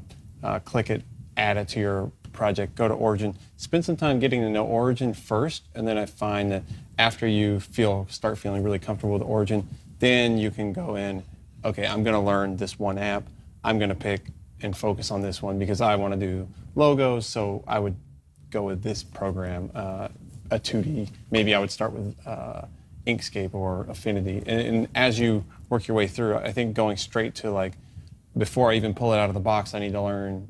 click it, add it to your project, go to Origin. Spend some time getting to know Origin first, and then I find that after you start feeling really comfortable with Origin, then you can go in, okay, I'm going to learn this one app. I'm going to pick and focus on this one because I want to do logos, so I would go with this program, a 2D. Maybe I would start with Inkscape or Affinity. And as you work your way through, I think going straight to like, before I even pull it out of the box, I need to learn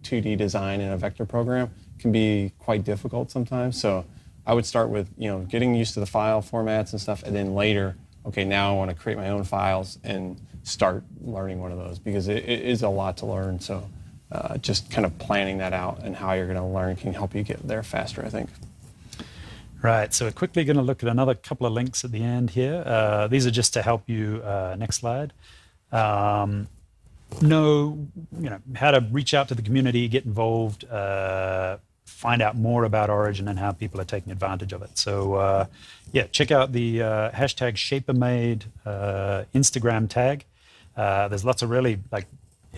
2D design in a vector program can be quite difficult sometimes. So I would start with, getting used to the file formats and stuff, and then later, okay, now I want to create my own files and start learning one of those because it is a lot to learn. So just kind of planning that out and how you're going to learn can help you get there faster, I think. Right, so we're quickly going to look at another couple of links at the end here. These are just to help you, next slide, know how to reach out to the community, get involved, find out more about Origin and how people are taking advantage of it. So check out the hashtag ShaperMade Instagram tag. There's lots of really, like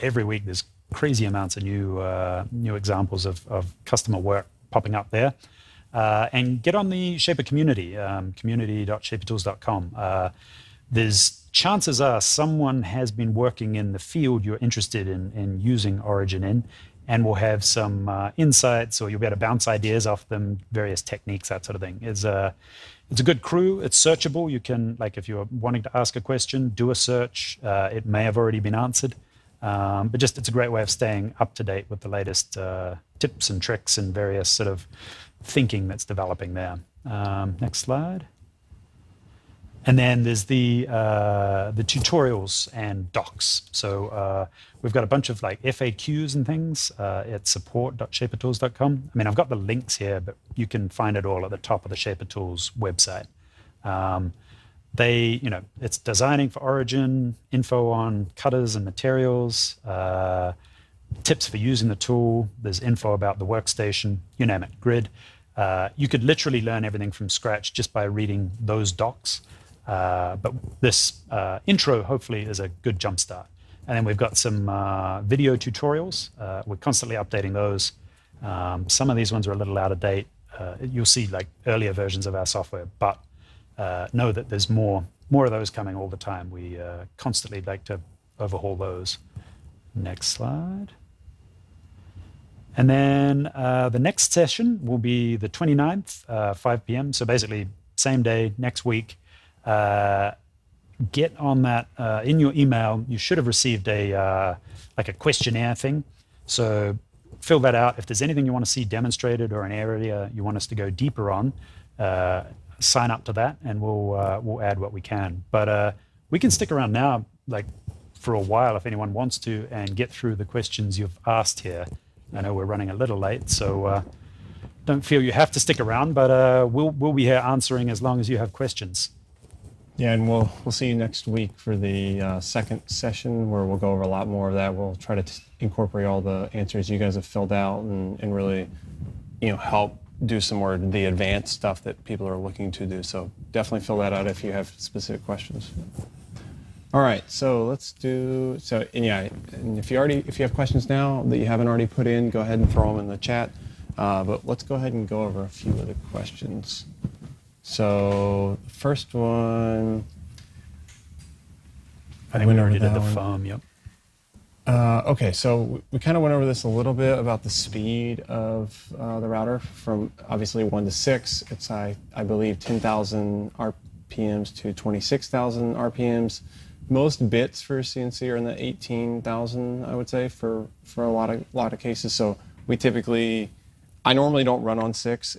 every week there's crazy amounts of new examples of customer work popping up there. And get on the Shaper community, community.shapertools.com. There's chances are someone has been working in the field you're interested in using Origin in, and will have some insights, or you'll be able to bounce ideas off them, various techniques, that sort of thing. It's a good crew. It's searchable. You can, like, if you're wanting to ask a question, do a search. It may have already been answered. But just it's a great way of staying up to date with the latest tips and tricks and various sort of thinking that's developing there. Next slide. And then there's the tutorials and docs. So we've got a bunch of like FAQs and things at support.shapertools.com. I mean, I've got the links here, but you can find it all at the top of the Shaper Tools website. It's designing for Origin, info on cutters and materials, tips for using the tool. There's info about the workstation, you name it, grid. You could literally learn everything from scratch just by reading those docs. But this intro, hopefully, is a good jump start. And then we've got some video tutorials. We're constantly updating those. Some of these ones are a little out of date. You'll see like earlier versions of our software, but know that there's more of those coming all the time. We constantly like to overhaul those. Next slide. And then the next session will be the 29th, 5 p.m. So basically, same day, next week. Get on that in your email. You should have received a questionnaire thing. So fill that out. If there's anything you want to see demonstrated or an area you want us to go deeper on, sign up to that, and we'll add what we can. But we can stick around now, like for a while, if anyone wants to, and get through the questions you've asked here. I know we're running a little late, so don't feel you have to stick around. But we'll be here answering as long as you have questions. Yeah, and we'll see you next week for the second session where we'll go over a lot more of that. We'll try to incorporate all the answers you guys have filled out and really, help do some more of the advanced stuff that people are looking to do. So definitely fill that out if you have specific questions. All right, so let's do and if you have questions now that you haven't already put in, go ahead and throw them in the chat. But let's go ahead and go over a few of the questions. So the first one, I think we already did the foam. Yep. Okay, so we kind of went over this a little bit about the speed of the router from obviously 1 to 6. It's I believe 10,000 RPMs to 26,000 RPMs. Most bits for CNC are in the 18,000, I would say, for a lot of cases. So I normally don't run on 6.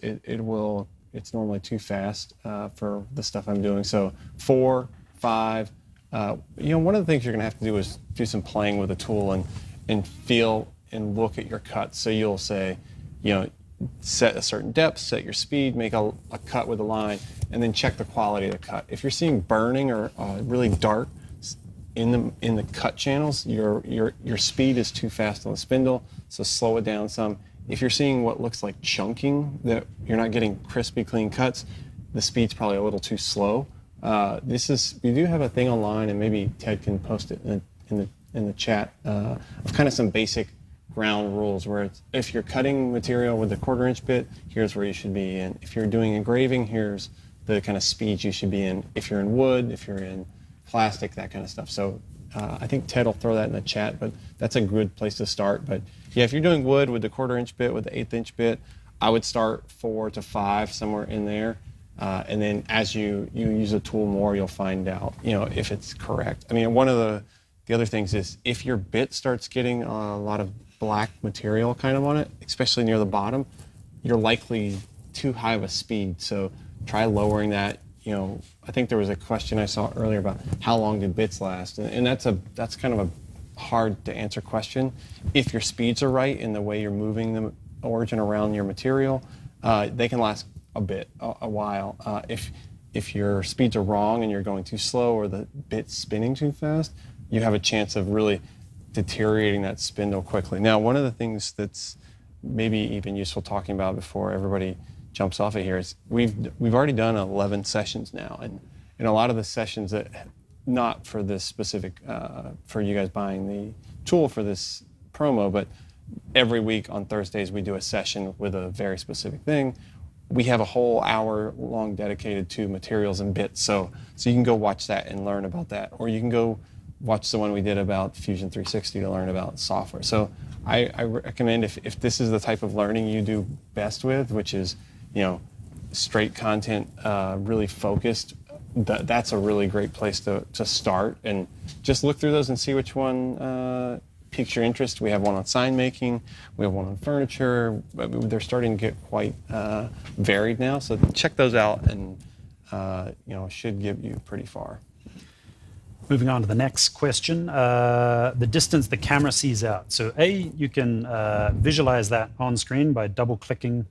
It's normally too fast for the stuff I'm doing. So 4, 5. One of the things you're going to have to do is do some playing with the tool and feel and look at your cuts. So you'll say, set a certain depth, set your speed, make a cut with a line, and then check the quality of the cut. If you're seeing burning or really dark in the cut channels, your speed is too fast on the spindle, so slow it down some. If you're seeing what looks like chunking, that you're not getting crispy, clean cuts, the speed's probably a little too slow. We do have a thing online, and maybe Ted can post it in the chat of kind of some basic ground rules where it's, if you're cutting material with the 1/4" bit, here's where you should be in. If you're doing engraving, here's the kind of speeds you should be in. If you're in wood, if you're in plastic, that kind of stuff. So I think Ted will throw that in the chat, but that's a good place to start. But yeah, if you're doing wood with the 1/4" bit, with the 1/8" bit, I would start 4 to 5, somewhere in there. And then as you use a tool more, you'll find out, if it's correct. I mean, one of the other things is if your bit starts getting a lot of black material kind of on it, especially near the bottom, you're likely too high of a speed. So try lowering that. I think there was a question I saw earlier about how long do bits last, and that's kind of a hard to answer question. If your speeds are right in the way you're moving the Origin around your material, they can last a while. If your speeds are wrong and you're going too slow or the bit's spinning too fast, you have a chance of really deteriorating that spindle quickly. Now, one of the things that's maybe even useful talking about before everybody jumps off of here is we've already done 11 sessions now, and a lot of the sessions that not for this specific for you guys buying the tool for this promo, but every week on Thursdays we do a session with a very specific thing. We have a whole hour long dedicated to materials and bits, so you can go watch that and learn about that, or you can go watch the one we did about Fusion 360 to learn about software. So I recommend if this is the type of learning you do best with, which is straight content, really focused, that's a really great place to start, and just look through those and see which one piques your interest. We have one on sign making, we have one on furniture. They're starting to get quite varied now, so check those out, and should get you pretty far. Moving on to the next question, the distance the camera sees out. So you can visualize that on screen by double-clicking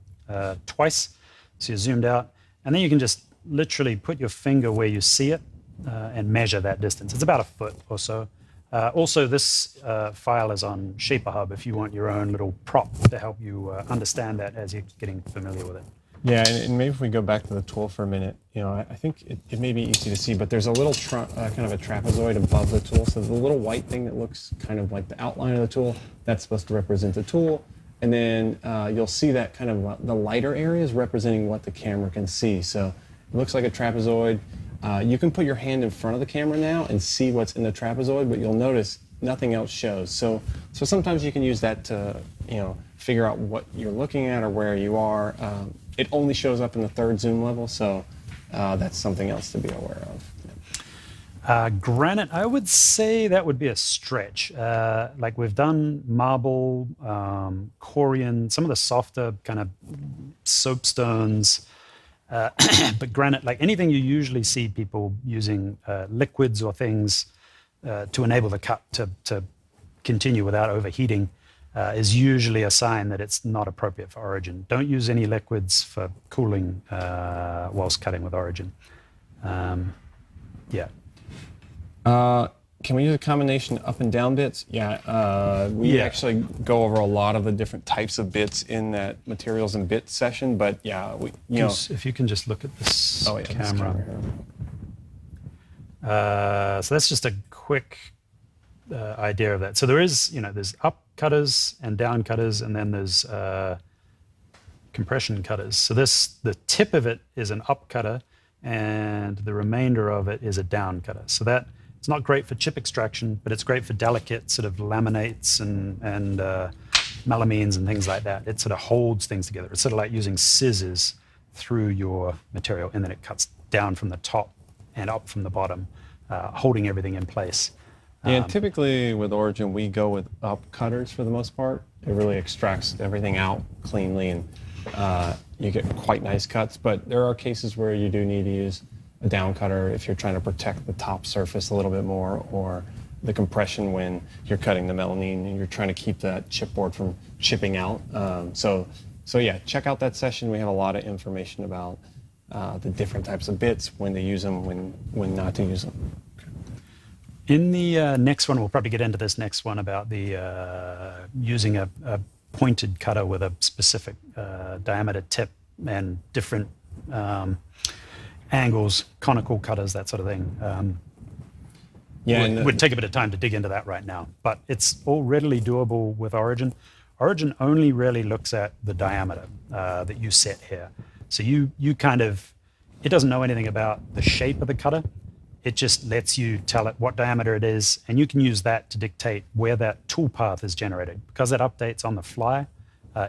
twice, so you're zoomed out, and then you can just literally put your finger where you see it and measure that distance. It's about 1 foot or so. Also, this file is on ShaperHub if you want your own little prop to help you understand that as you're getting familiar with it. Yeah, and maybe if we go back to the tool for a minute, I think it may be easy to see, but there's a little kind of a trapezoid above the tool. So the little white thing that looks kind of like the outline of the tool, that's supposed to represent the tool. And then you'll see that kind of the lighter areas representing what the camera can see. So it looks like a trapezoid. You can put your hand in front of the camera now and see what's in the trapezoid, but you'll notice nothing else shows. So sometimes you can use that to figure out what you're looking at or where you are. It only shows up in the 3rd zoom level, so that's something else to be aware of. Granite, I would say that would be a stretch. Like we've done marble, corian, some of the softer kind of soapstones. But granite, like anything you usually see people using liquids or things to enable the cut to continue without overheating, is usually a sign that it's not appropriate for Origin. Don't use any liquids for cooling whilst cutting with Origin. Yeah. Can we use a combination up and down bits? Yeah, we actually go over a lot of the different types of bits in that materials and bits session, but yeah, if you can just look at this camera. This camera here. So that's just a quick idea of that. So there is, there's up cutters and down cutters, and then there's compression cutters. So the tip of it is an up cutter, and the remainder of it is a down cutter. So that it's not great for chip extraction, but it's great for delicate sort of laminates and melamines and things like that. It sort of holds things together. It's sort of like using scissors through your material, and then it cuts down from the top and up from the bottom, holding everything in place. Yeah, and typically with Origin, we go with up cutters for the most part. It really extracts everything out cleanly, and you get quite nice cuts. But there are cases where you do need to use a down cutter if you're trying to protect the top surface a little bit more, or the compression when you're cutting the melamine and you're trying to keep that chipboard from chipping out. So yeah, check out that session. We have a lot of information about the different types of bits, when to use them, when not to use them. In the next one, we'll probably get into this next one about the using a pointed cutter with a specific diameter tip and different angles, conical cutters, that sort of thing. Yeah, it would take a bit of time to dig into that right now, but it's all readily doable with Origin. Origin only really looks at the diameter that you set here. So you kind of, it doesn't know anything about the shape of the cutter. It just lets you tell it what diameter it is, and you can use that to dictate where that toolpath is generated. Because it updates on the fly,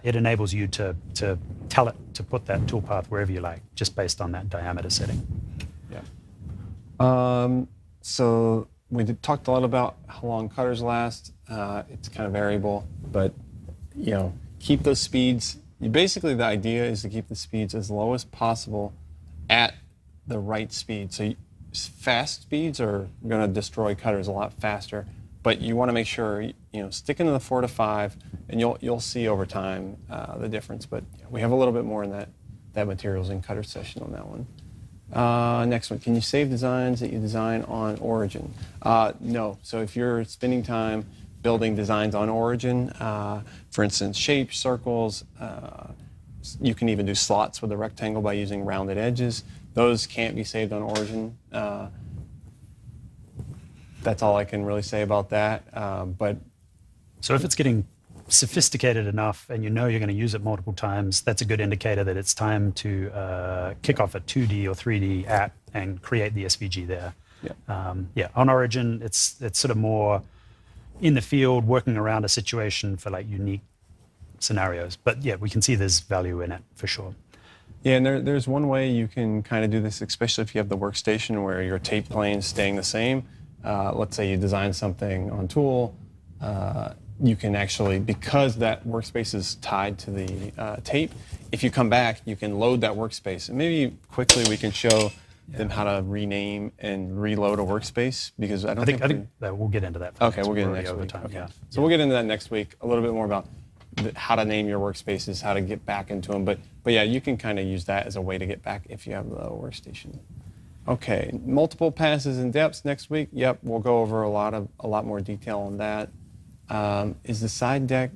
it enables you to tell it to put that toolpath wherever you like, just based on that diameter setting. Yeah. So we talked a lot about how long cutters last. It's kind of variable, but keep those speeds. Basically, the idea is to keep the speeds as low as possible at the right speed. So fast speeds are going to destroy cutters a lot faster, but you want to make sure stick into the 4 to 5, and you'll see over time the difference. But we have a little bit more in that materials and cutter session on that one. Next one, can you save designs that you design on Origin? No. So if you're spending time building designs on Origin, for instance, shapes, circles, you can even do slots with a rectangle by using rounded edges. Those can't be saved on Origin. That's all I can really say about that. But so if it's getting sophisticated enough and you're going to use it multiple times, that's a good indicator that it's time to kick off a 2D or 3D app and create the SVG there. On Origin, it's sort of more in the field, working around a situation for like unique scenarios. But yeah, we can see there's value in it for sure. Yeah, and there's one way you can kind of do this, especially if you have the workstation where your tape plane's staying the same. Let's say you design something on tool, you can actually, because that workspace is tied to the tape, if you come back, you can load that workspace. And maybe quickly we can show them how to rename and reload a workspace, because I think that we'll get into that. Okay, we'll get into next week. Okay. So we'll get into that next week, a little bit more about how to name your workspaces, how to get back into them. But yeah, you can kind of use that as a way to get back if you have the workstation. Okay, multiple passes and depths next week. Yep, we'll go over a lot more detail on that. Is the slide deck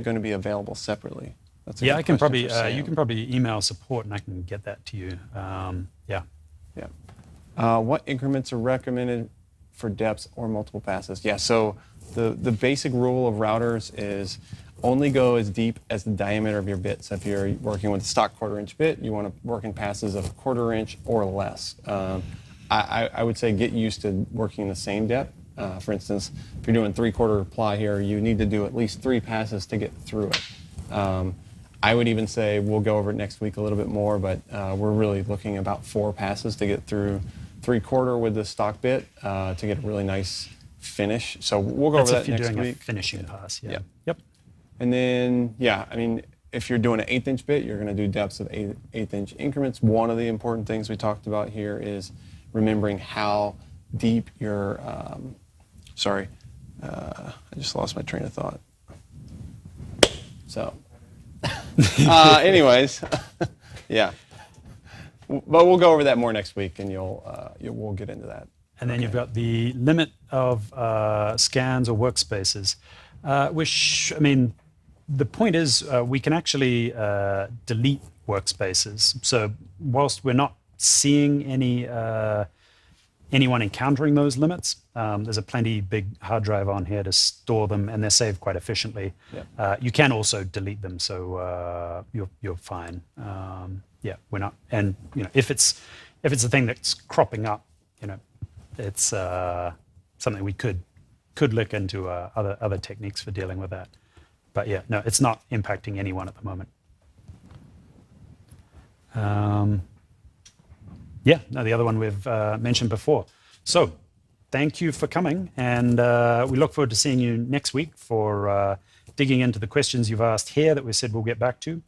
going to be available separately? That's a good I can question probably you can probably email support and I can get that to you. What increments are recommended for depths or multiple passes? Yeah, so the basic rule of routers is only go as deep as the diameter of your bit. So if you're working with a stock 1/4 inch bit, you want to work in passes of 1/4 inch or less. I would say get used to working the same depth. For instance, if you're doing 3/4 ply here, you need to do at least 3 passes to get through it. I would even say, we'll go over it next week a little bit more, but we're really looking about 4 passes to get through 3/4 with the stock bit to get a really nice finish. So we'll go over that next week. That's if you're doing a finishing pass. Yeah. Yep. And then, if you're doing an 1/8 inch bit, you're going to do depths of 1/8 inch increments. One of the important things we talked about here is remembering how deep your, I just lost my train of thought. So, anyways, yeah. But we'll go over that more next week, and we'll get into that. And then you've got the limit of scans or workspaces, which, the point is we can actually delete workspaces. So whilst we're not seeing anyone encountering those limits, there's a plenty big hard drive on here to store them, and they're saved quite efficiently. You can also delete them, so you're fine. We're not, and if it's a thing that's cropping up, it's something we could look into other techniques for dealing with that. But no, it's not impacting anyone at the moment. The other one we've mentioned before. So thank you for coming, and we look forward to seeing you next week for digging into the questions you've asked here that we said we'll get back to,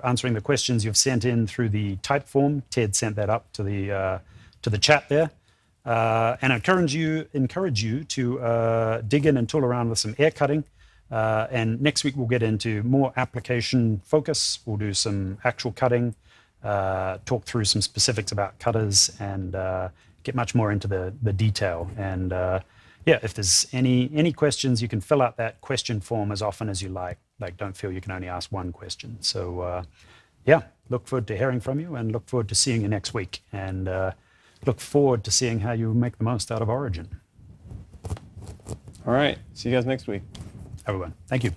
answering the questions you've sent in through the type form. Ted sent that up to the chat there. And encourage you to dig in and tool around with some air cutting. And next week we'll get into more application focus. We'll do some actual cutting, talk through some specifics about cutters, and get much more into the detail. And if there's any questions, you can fill out that question form as often as you like. Don't feel you can only ask one question. So look forward to hearing from you, and look forward to seeing you next week. And look forward to seeing how you make the most out of Origin. All right. See you guys next week. Everyone, thank you.